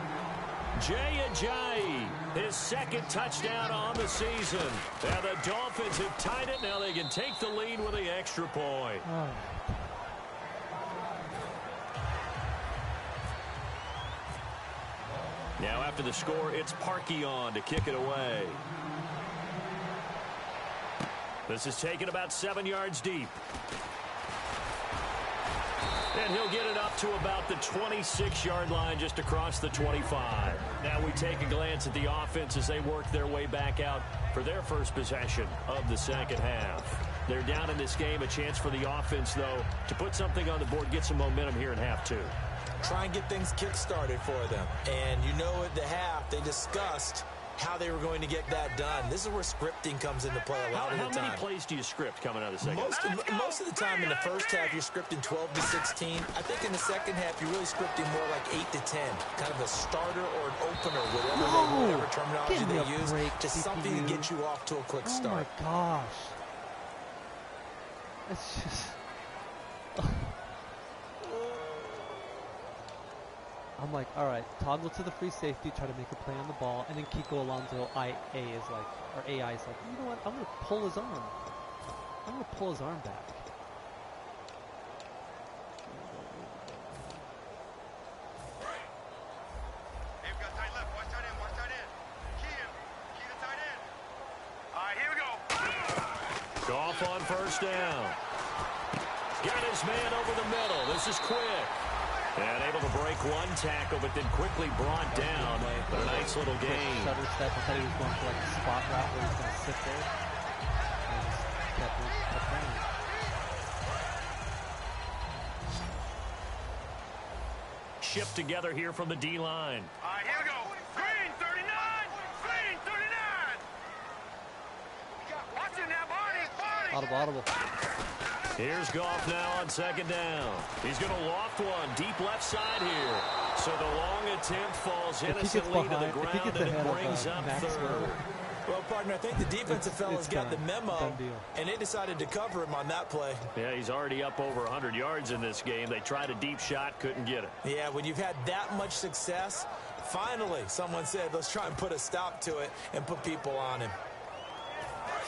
[SPEAKER 3] Jay Ajayi, his second touchdown on the season. And the Dolphins have tied it. Now they can take the lead with the extra point. Now after the score, it's Parkey on to kick it away. This is taken about 7 yards deep. And he'll get it up to about the 26-yard line, just across the 25. Now we take a glance at the offense as they work their way back out for their first possession of the second half. They're down in this game. A chance for the offense, though, to put something on the board, get some momentum here in half two.
[SPEAKER 6] Try and get things kick-started for them. And you know at the half, they discussed how they were going to get that done. This is where scripting comes into play a lot of the time.
[SPEAKER 3] How many plays do you script coming out of the second half?
[SPEAKER 6] Most of the time in the first half, you're scripting 12 to 16. I think in the second half, you're really scripting more like 8 to 10. Kind of a starter or an opener, whatever terminology they use. Just something to get you off to a quick start.
[SPEAKER 1] Oh, my gosh. It's just... I'm like, all right, toggle to the free safety, try to make a play on the ball, and then Kiko Alonso AI is like, you know what? I'm gonna pull his arm. I'm gonna pull his arm back.
[SPEAKER 7] Hey, we've got tight left. Watch tight end. Watch tight end. Key him. Key the tight end. All right, here we go.
[SPEAKER 3] Goff on first down. Got his man over the middle. This is quick. And able to break one tackle, but then quickly brought down. But a nice little gain.
[SPEAKER 1] Shutter step. I thought he was going for like a spot route where he's going to sit there. And just kept running.
[SPEAKER 3] Shipped together here from the D-line.
[SPEAKER 7] All right, here we go. Green 39. Green 39. Watch it now, Barney.
[SPEAKER 1] Audible.
[SPEAKER 3] Here's Goff now on second down. He's going to loft one deep left side here. So the long attempt falls innocently to the ground, and it brings up third.
[SPEAKER 6] Well, partner, I think the defensive fellas got the memo, and they decided to cover him on that play.
[SPEAKER 3] Yeah, he's already up over 100 yards in this game. They tried a deep shot, couldn't get it.
[SPEAKER 6] Yeah, when you've had that much success, finally someone said, let's try and put a stop to it and put people on him.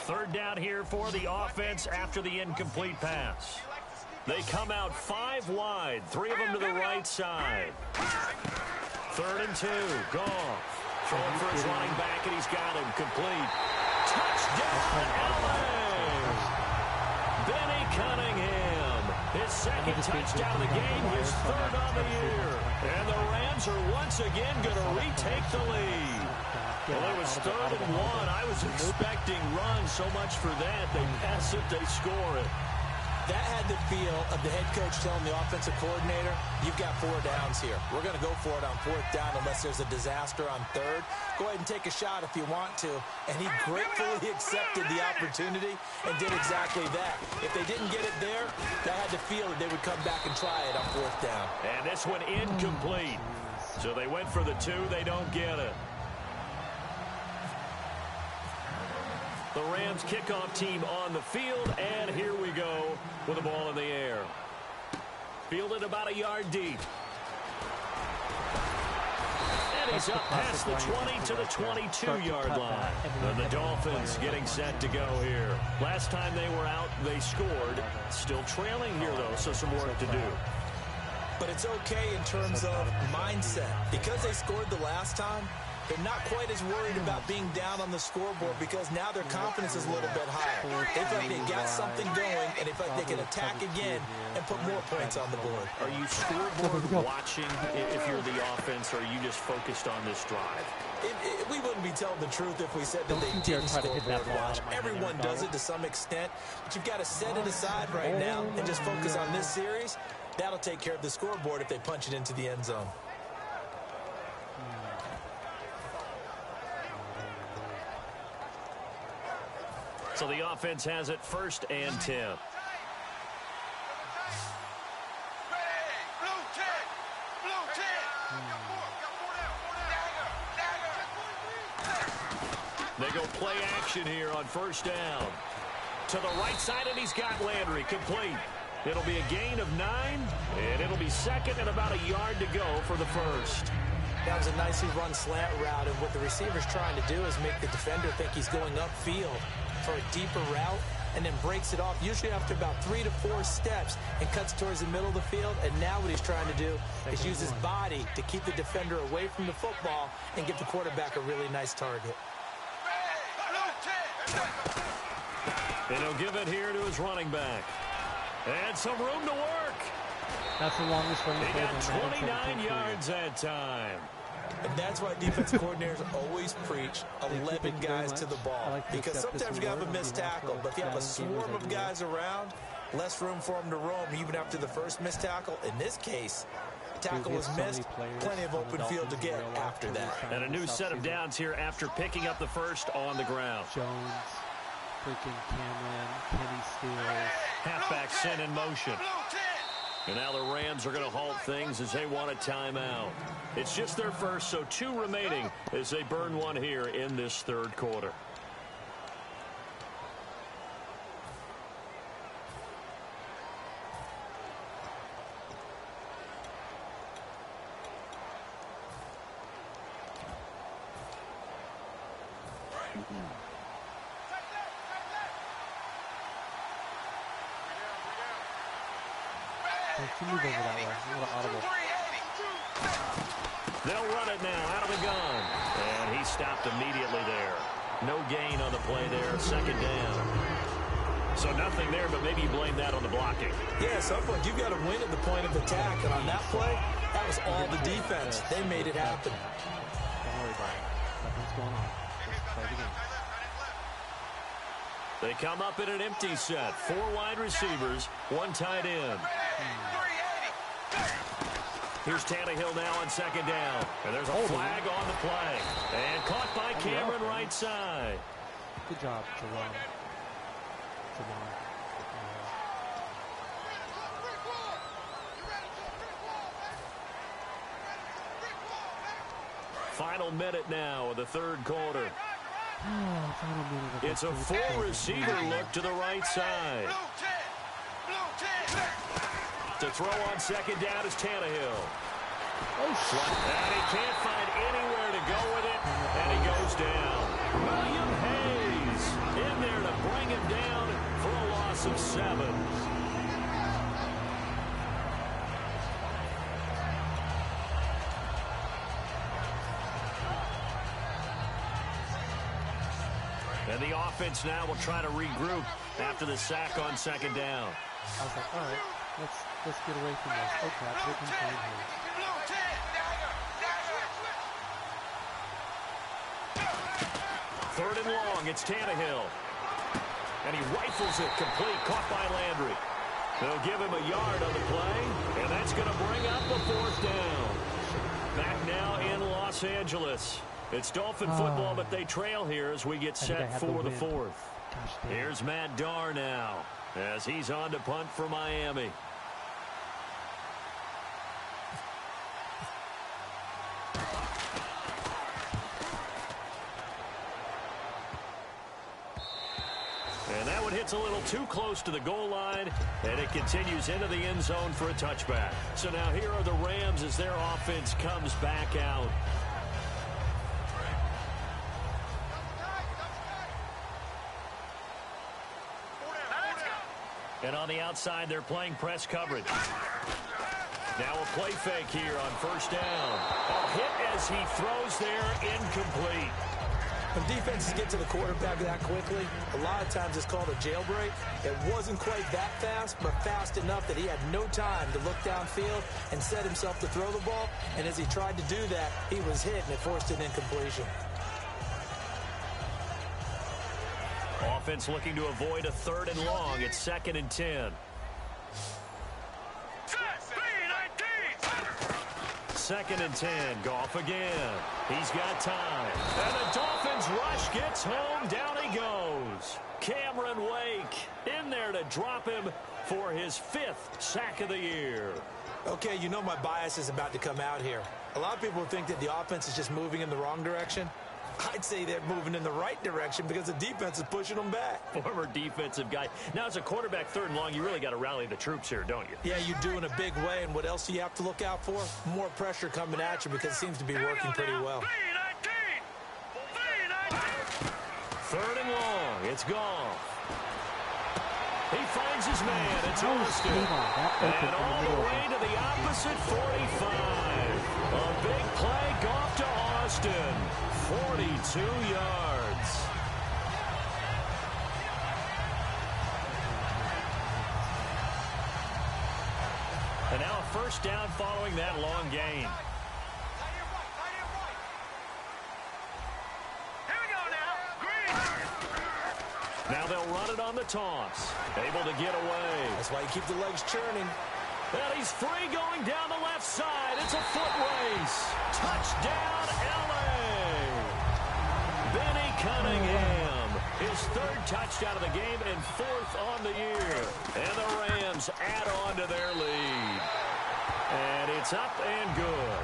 [SPEAKER 3] Third down here for the offense after the incomplete pass. They come out 5 wide, 3 of them to the right side. 3rd and 2, Goff. Throwing for his running back, and he's got him complete. Touchdown, LA! Benny Cunningham. His second touchdown of the game, his 3rd on the year. And the Rams are once again going to retake the lead. Well, it was 3rd and 1. I was expecting runs so much for that. They pass it, they score it.
[SPEAKER 6] That had the feel of the head coach telling the offensive coordinator, you've got 4 downs here. We're going to go for it on 4th down unless there's a disaster on 3rd. Go ahead and take a shot if you want to. And he gratefully accepted the opportunity and did exactly that. If they didn't get it there, that had the feel that they would come back and try it on 4th down.
[SPEAKER 3] And this one incomplete. So they went for the 2. They don't get it. The Rams kickoff team on the field, and here we go with the ball in the air. Fielded about a yard deep. And he's up past the 20 to the 22-yard line. And the Dolphins getting set to go here. Last time they were out, they scored. Still trailing here, though, so some work to do.
[SPEAKER 6] But it's okay in terms of mindset. Because they scored the last time, they're not quite as worried about being down on the scoreboard because now their confidence is a little bit higher. They feel like they got something going, and they feel like they can attack again and put more points on the board.
[SPEAKER 3] Are you scoreboard watching if you're the offense, or are you just focused on this drive?
[SPEAKER 6] We wouldn't be telling the truth if we said that they didn't scoreboard watch. Everyone does it to some extent, but you've got to set it aside right now and just focus on this series. That'll take care of the scoreboard if they punch it into the end zone.
[SPEAKER 3] So the offense has it 1st and 10. They go play action here on 1st down. To the right side, and he's got Landry complete. It'll be a gain of 9, and it'll be 2nd and about a yard to go for the 1st.
[SPEAKER 6] That was a nicely run slant route, and what the receiver's trying to do is make the defender think he's going upfield for a deeper route, and then breaks it off, usually after about 3 to 4 steps, and cuts towards the middle of the field. And now what he's trying to do is use his body to keep the defender away from the football and give the quarterback a really nice target.
[SPEAKER 3] And he'll give it here to his running back. And some room to work.
[SPEAKER 1] That's the longest running
[SPEAKER 3] He
[SPEAKER 1] play.
[SPEAKER 3] got 29 yards that time.
[SPEAKER 6] And that's why defensive coordinators always preach 11 guys to the ball. Because sometimes you have a missed tackle, but if you have a swarm of guys around, less room for them to roam even after the first missed tackle. In this case, tackle was missed, plenty of open field to get after that.
[SPEAKER 3] And a new set of downs here after picking up the first on the ground.
[SPEAKER 1] Jones, freaking Cameron, Kenny Steele.
[SPEAKER 3] Halfback sent in motion. And now the Rams are going to halt things as they want a timeout. It's just their first, so 2 remaining as they burn one here in this third quarter.
[SPEAKER 1] Don't you move over that way. A little audible.
[SPEAKER 3] They'll run it now out of the gun. And he stopped immediately there. No gain on the play there. Second down. So nothing there, but maybe you blame that on the blocking.
[SPEAKER 6] Yeah, at some point you've got to win at the point of attack. And on that play, that was all the defense. They made it happen.
[SPEAKER 1] Don't worry about it. Nothing's going on. Just play the game.
[SPEAKER 3] They come up in an empty set. 4 wide receivers, 1 tight end. Here's Tannehill now on second down. And there's a flag on the play. And caught by Cameron right side.
[SPEAKER 1] Good job, Jerome.
[SPEAKER 3] Final minute now of the third quarter. It's a 4-receiver look to the right side. To throw on second down is Tannehill. And he can't find anywhere to go with it, and he goes down. William Hayes in there to bring him down for a loss of 7. And the offense now will try to regroup after the sack on second down.
[SPEAKER 1] I was like, all right, let's get away from this. Oh crap, here comes Hayes.
[SPEAKER 3] Third and long, it's Tannehill. And he rifles it complete, caught by Landry. They'll give him a yard on the play, and that's going to bring up the 4th down. Back now in Los Angeles. It's Dolphin football, but they trail here as we get set for the 4th. Here's Matt Darr now as he's on to punt for Miami. And that one hits a little too close to the goal line, and it continues into the end zone for a touchback. So now here are the Rams as their offense comes back out. And on the outside, they're playing press coverage. Now a play fake here on first down. A hit as he throws there, incomplete.
[SPEAKER 6] When defenses get to the quarterback that quickly, a lot of times it's called a jailbreak. It wasn't quite that fast, but fast enough that he had no time to look downfield and set himself to throw the ball. And as he tried to do that, he was hit, and it forced an incompletion.
[SPEAKER 3] Offense looking to avoid a 3rd and long. It's 2nd and 10. 2nd and 10. Goff again. He's got time. And the Dolphins rush gets home. Down he goes. Cameron Wake in there to drop him for his 5th sack of the year.
[SPEAKER 6] Okay, you know my bias is about to come out here. A lot of people think that the offense is just moving in the wrong direction. I'd say they're moving in the right direction because the defense is pushing them back.
[SPEAKER 3] Former defensive guy. Now, as a quarterback 3rd and long, you really got to rally the troops here, don't you?
[SPEAKER 6] Yeah, you do in a big way. And what else do you have to look out for? More pressure coming at you because it seems to be working pretty well.
[SPEAKER 3] 3rd and long. It's Goff. He finds his man. It's Austin. And all the way to the opposite 45. A big play. Goff to Austin. 42 yards. And now a first down following that long gain. Now they'll run it on the toss. Able to get away.
[SPEAKER 6] That's why you keep the legs churning.
[SPEAKER 3] And he's free going down the left side. It's a foot race. Touchdown, L.A. Benny Cunningham. His third touchdown of the game and fourth on the year. And the Rams add on to their lead. And it's up and good.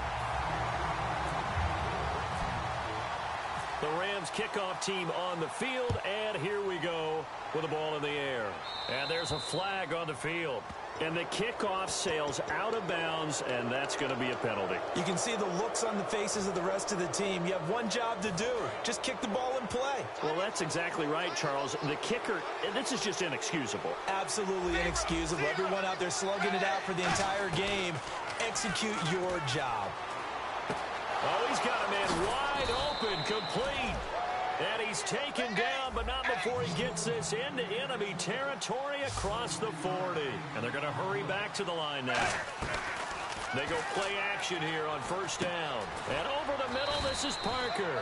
[SPEAKER 3] The Rams kickoff team on the field, and here we go with the ball in the air. And there's a flag on the field. And the kickoff sails out of bounds, and that's going to be a penalty.
[SPEAKER 6] You can see the looks on the faces of the rest of the team. You have one job to do. Just kick the ball and play.
[SPEAKER 3] Well, that's exactly right, Charles. The kicker, this is just inexcusable.
[SPEAKER 6] Absolutely inexcusable. Everyone out there slugging it out for the entire game. Execute your job.
[SPEAKER 3] Oh, he's got a man wide open, complete. And he's taken down, but not before he gets this into enemy territory across the 40. And they're going to hurry back to the line now. They go play action here on first down. And over the middle, this is Parker.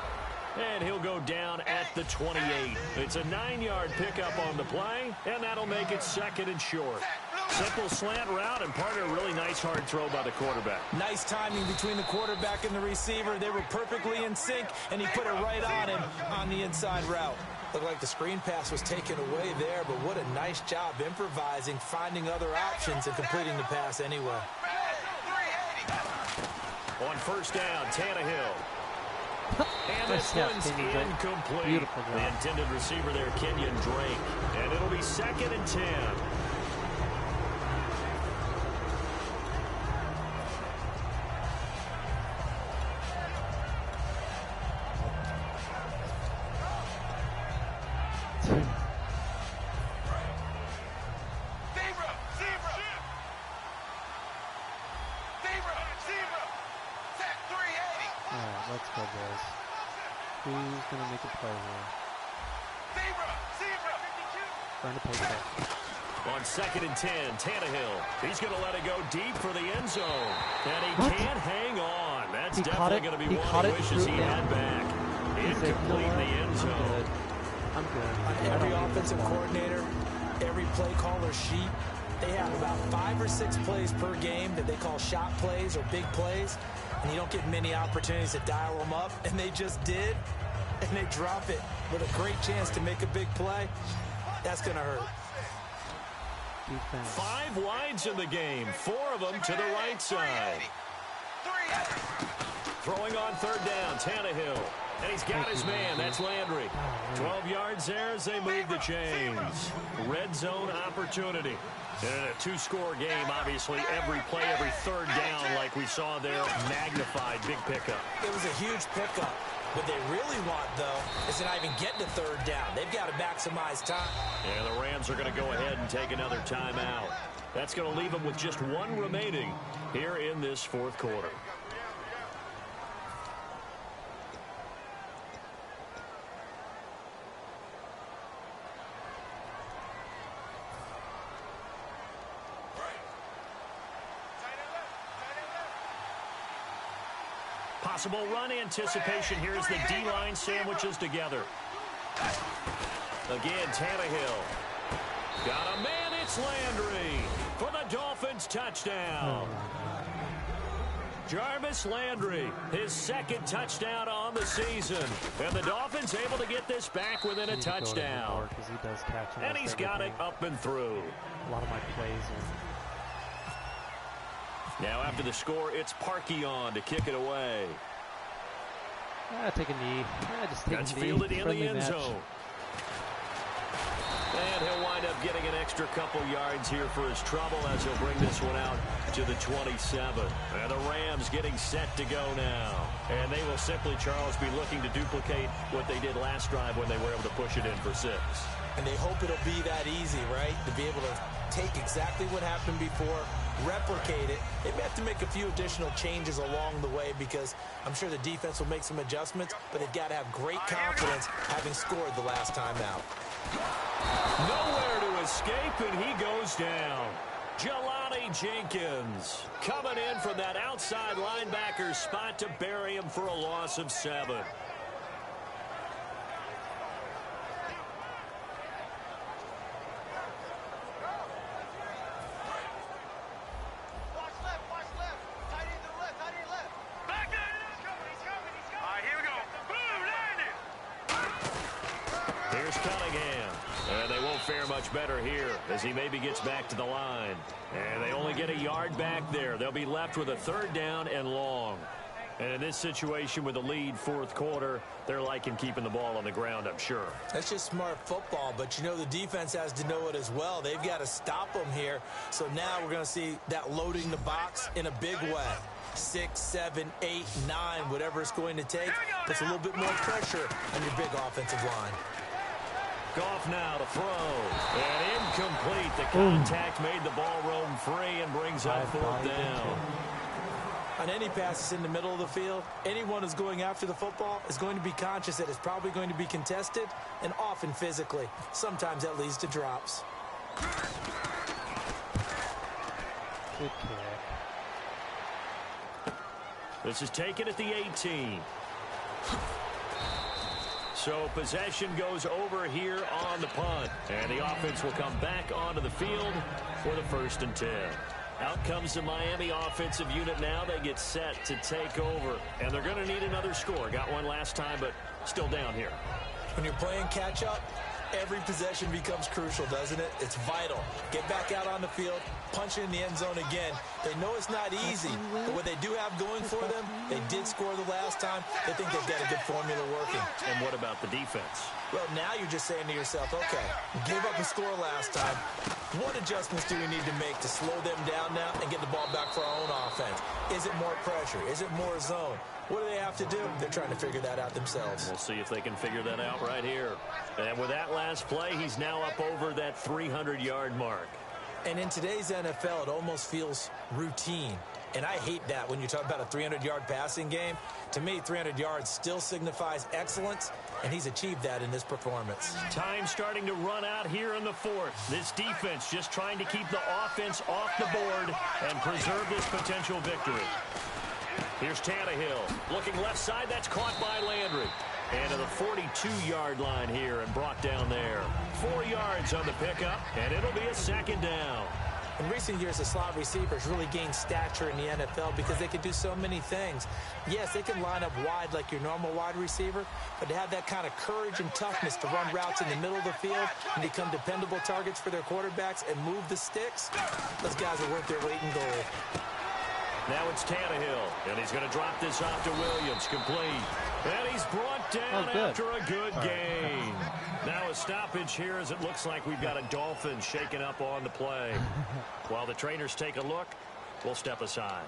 [SPEAKER 3] And he'll go down at the 28. It's a 9-yard pickup on the play, and that'll make it second and short. Simple slant route, and part of a really nice hard throw by the quarterback.
[SPEAKER 6] Nice timing between the quarterback and the receiver. They were perfectly in sync, and he put it right on him on the inside route. Looked like the screen pass was taken away there, but what a nice job improvising, finding other options, and completing the pass anyway.
[SPEAKER 3] On first down, Tannehill. And this one's incomplete.
[SPEAKER 1] Beautiful job.
[SPEAKER 3] The intended receiver there, Kenyon Drake. And it'll be second and 10.
[SPEAKER 1] Let's go, boys. Who's going to make a play here? Trying to pick it up.
[SPEAKER 3] On second and 10, Tannehill. He's going to let it go deep for the end zone. And he can't hang on. That's definitely going to be one he wishes he had back. Incomplete in the end zone.
[SPEAKER 1] I'm good.
[SPEAKER 6] On every offensive coordinator, every play caller sheet, they have about 5 or 6 plays per game that they call shot plays or big plays. And you don't get many opportunities to dial them up, and they just did, and they drop it with a great chance to make a big play. That's going to hurt.
[SPEAKER 1] Defense.
[SPEAKER 3] 5 wides in the game, 4 of them to the right side. Throwing on third down, Tannehill. And he's got his man. That's Landry. 12 yards there as they move the chains. Red zone opportunity. And in a 2-score game, obviously, every play, every third down, like we saw there, magnified, big pickup.
[SPEAKER 6] It was a huge pickup. What they really want, though, is to not even get to third down. They've got to maximize time.
[SPEAKER 3] And the Rams are going to go ahead and take another timeout. That's going to leave them with just 1 remaining here in this fourth quarter. Possible run anticipation here as the D-line sandwiches together. Again, Tannehill. Got a man, it's Landry for the Dolphins touchdown. Jarvis Landry, his second touchdown on the season. And the Dolphins able to get this back within a touchdown.
[SPEAKER 1] He does catch
[SPEAKER 3] and he's got it up and through.
[SPEAKER 1] A lot of my plays are...
[SPEAKER 3] Now after the score, it's Parkey on to kick it away.
[SPEAKER 1] Take a knee. Just take
[SPEAKER 3] That's
[SPEAKER 1] a knee.
[SPEAKER 3] fielded in the end
[SPEAKER 1] match.
[SPEAKER 3] zone. And he'll wind up getting an extra couple yards here for his trouble as he'll bring this one out to the 27. And the Rams getting set to go now. And they will simply, Charles, be looking to duplicate what they did last drive when they were able to push it in for 6.
[SPEAKER 6] And they hope it'll be that easy, right? To be able to take exactly what happened before, replicate it. They may have to make a few additional changes along the way because I'm sure the defense will make some adjustments, but they've got to have great confidence having scored the last time out.
[SPEAKER 3] Nowhere to escape, and he goes down. Jelani Jenkins coming in from that outside linebacker spot to bury him for a loss of 7. Much better here as he maybe gets back to the line. And they only get a yard back there. They'll be left with a 3rd down and long. And in this situation with the lead 4th quarter, they're liking keeping the ball on the ground, I'm sure.
[SPEAKER 6] That's just smart football, but you know the defense has to know it as well. They've got to stop them here. So now we're going to see that loading the box in a big way. 6, 7, 8, 9, whatever it's going to take, puts a little bit more pressure on your big offensive line.
[SPEAKER 3] Goff now to throw. And incomplete. The contact made the ball roam free and brings up 4th down.
[SPEAKER 6] On any passes in the middle of the field, anyone who's going after the football is going to be conscious that it's probably going to be contested and often physically. Sometimes that leads to drops.
[SPEAKER 1] Good kick.
[SPEAKER 3] This is taken at the 18. So possession goes over here on the punt. And the offense will come back onto the field for the 1st and 10. Out comes the Miami offensive unit now. They get set to take over. And they're going to need another score. Got one last time, but still down here.
[SPEAKER 6] When you're playing catch-up, every possession becomes crucial, doesn't it? It's vital. Get back out on the field, punch it in the end zone again. They know it's not easy, but what they do have going for them, they did score the last time. They think they've got a good formula working.
[SPEAKER 3] And what about the defense?
[SPEAKER 6] Well, now you're just saying to yourself, okay, give up a score last time. What adjustments do we need to make to slow them down now and get the ball back for our own offense? Is it more pressure? Is it more zone? What do they have to do? They're trying to figure that out themselves.
[SPEAKER 3] We'll see if they can figure that out right here. And with that last play, he's now up over that 300-yard mark.
[SPEAKER 6] And in today's NFL, it almost feels routine. And I hate that when you talk about a 300-yard passing game. To me, 300 yards still signifies excellence, and he's achieved that in this performance.
[SPEAKER 3] Time starting to run out here in the 4th. This defense just trying to keep the offense off the board and preserve this potential victory. Here's Tannehill. Looking left side. That's caught by Landry. And to the 42-yard line here and brought down there. 4 yards on the pickup, and it'll be a 2nd down.
[SPEAKER 6] In recent years, the slot receivers really gained stature in the NFL because they can do so many things. Yes, they can line up wide like your normal wide receiver, but to have that kind of courage and toughness to run routes in the middle of the field and become dependable targets for their quarterbacks and move the sticks, those guys are worth their weight in gold.
[SPEAKER 3] Now it's Tannehill, and he's going to drop this off to Williams, complete. And he's brought down after a good gain. Now a stoppage here as it looks like we've got a Dolphin shaken up on the play. While the trainers take a look, we'll step aside.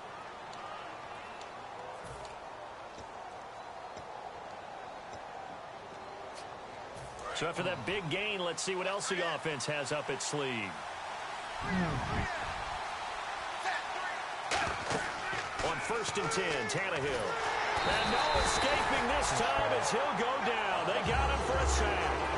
[SPEAKER 3] So after that big gain, let's see what else the offense has up its sleeve. On 1st and 10, Tannehill. And no escaping this time as he'll go down. They got him for a sack.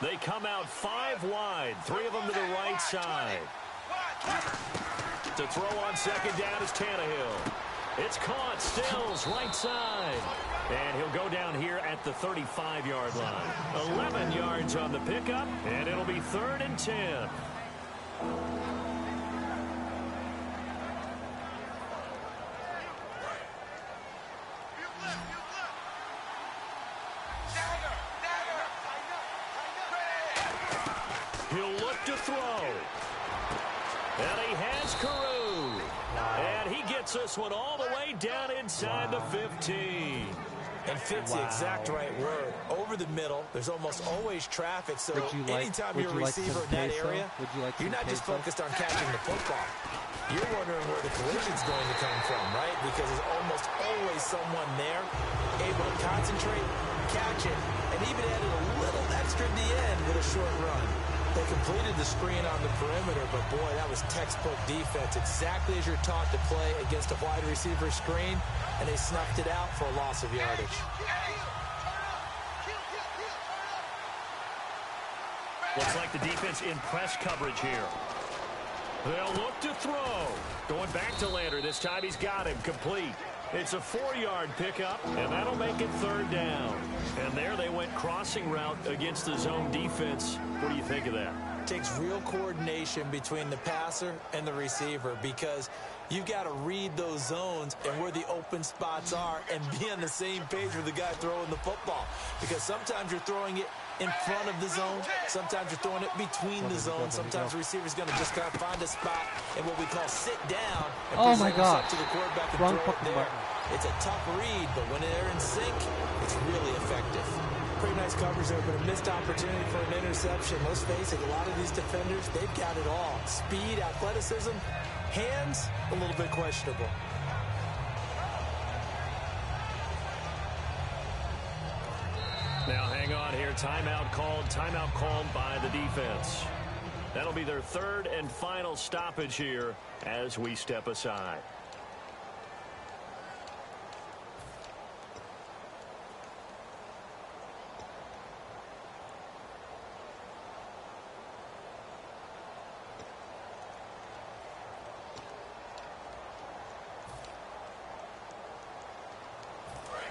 [SPEAKER 3] They come out 5 wide, 3 of them to the right side. To throw on 2nd down is Tannehill. It's caught, Stills, right side. And he'll go down here at the 35-yard line. 11 yards on the pickup, and it'll be 3rd and 10. He'll look to throw. And he has Carew. And he gets this one all the way down inside the 15.
[SPEAKER 6] And fit's the exact right word. Over the middle, there's almost always traffic, so anytime you're a receiver in that area, you're not just focused on catching the football. You're wondering where the collision's going to come from, right? Because there's almost always someone there able to concentrate, catch it, and even added a little extra at the end with a short run. They completed the screen on the perimeter, but boy, that was textbook defense. Exactly as you're taught to play against a wide receiver screen, and they snuffed it out for a loss of yardage.
[SPEAKER 3] Looks like the defense in press coverage here. They'll look to throw. Going back to Lander. This time he's got him complete. It's a 4-yard pickup, and that'll make it 3rd down. And there they went crossing route against the zone defense. What do you think of that?
[SPEAKER 6] It takes real coordination between the passer and the receiver because you've got to read those zones and where the open spots are and be on the same page with the guy throwing the football. Because sometimes you're throwing it in front of the zone. Sometimes you're throwing it between the zones. Sometimes the receiver's going to just kind of find a spot and what we call sit down and present it up to the quarterback and throw it there. It's a tough read, but when they're in sync, it's really effective. Pretty nice coverage there, but a missed opportunity for an interception. Let's face it, a lot of these defenders, they've got it all. Speed, athleticism, hands, a little bit questionable.
[SPEAKER 3] Now hang on here. Timeout called by the defense. That'll be their 3rd and final stoppage here as we step aside.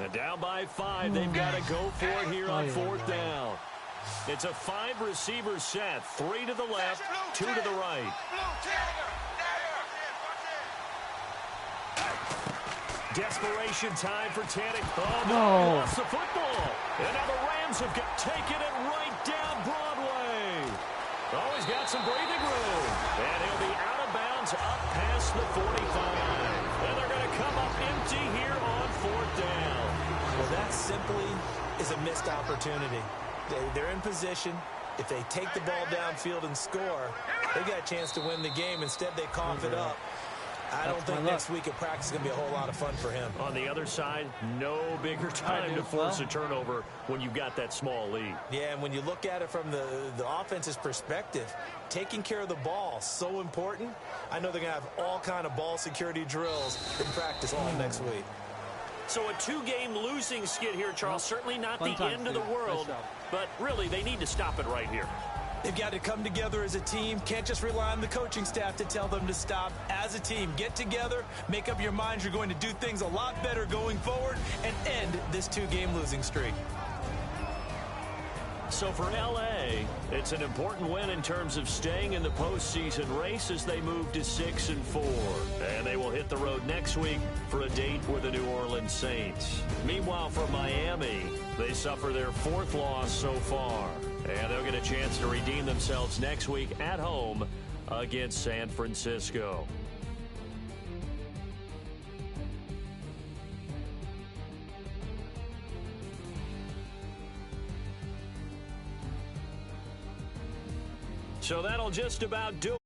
[SPEAKER 3] And down by 5, they've got to go for it here on 4th down. It's a 5-receiver set, 3 to the left, 2 to the right. Desperation time for Tannick. Oh, no, he lost the football. And now the Rams have taken it right down Broadway. Oh, he's got some breathing room. And he'll be out of bounds up past the 45. And they're going to come up empty here on 4th down.
[SPEAKER 6] Well, that simply is a missed opportunity. They're in position. If they take the ball downfield and score, they've got a chance to win the game. Instead, they cough it up. I don't think next week at practice is going to be a whole lot of fun for him.
[SPEAKER 3] On the other side, no bigger time to force a turnover when you've got that small lead.
[SPEAKER 6] Yeah, and when you look at it from the offense's perspective, taking care of the ball, so important. I know they're going to have all kind of ball security drills in practice all next week.
[SPEAKER 3] So a 2-game losing skid here, Charles. Certainly not the end of the world, but really they need to stop it right here.
[SPEAKER 6] They've got to come together as a team. Can't just rely on the coaching staff to tell them to stop. As a team, get together, make up your minds you're going to do things a lot better going forward and end this 2-game losing streak.
[SPEAKER 3] So for L.A., it's an important win in terms of staying in the postseason race as they move to 6-4. And they will hit the road next week for a date with the New Orleans Saints. Meanwhile, for Miami, they suffer their 4th loss so far. And they'll get a chance to redeem themselves next week at home against San Francisco. So that'll just about do it.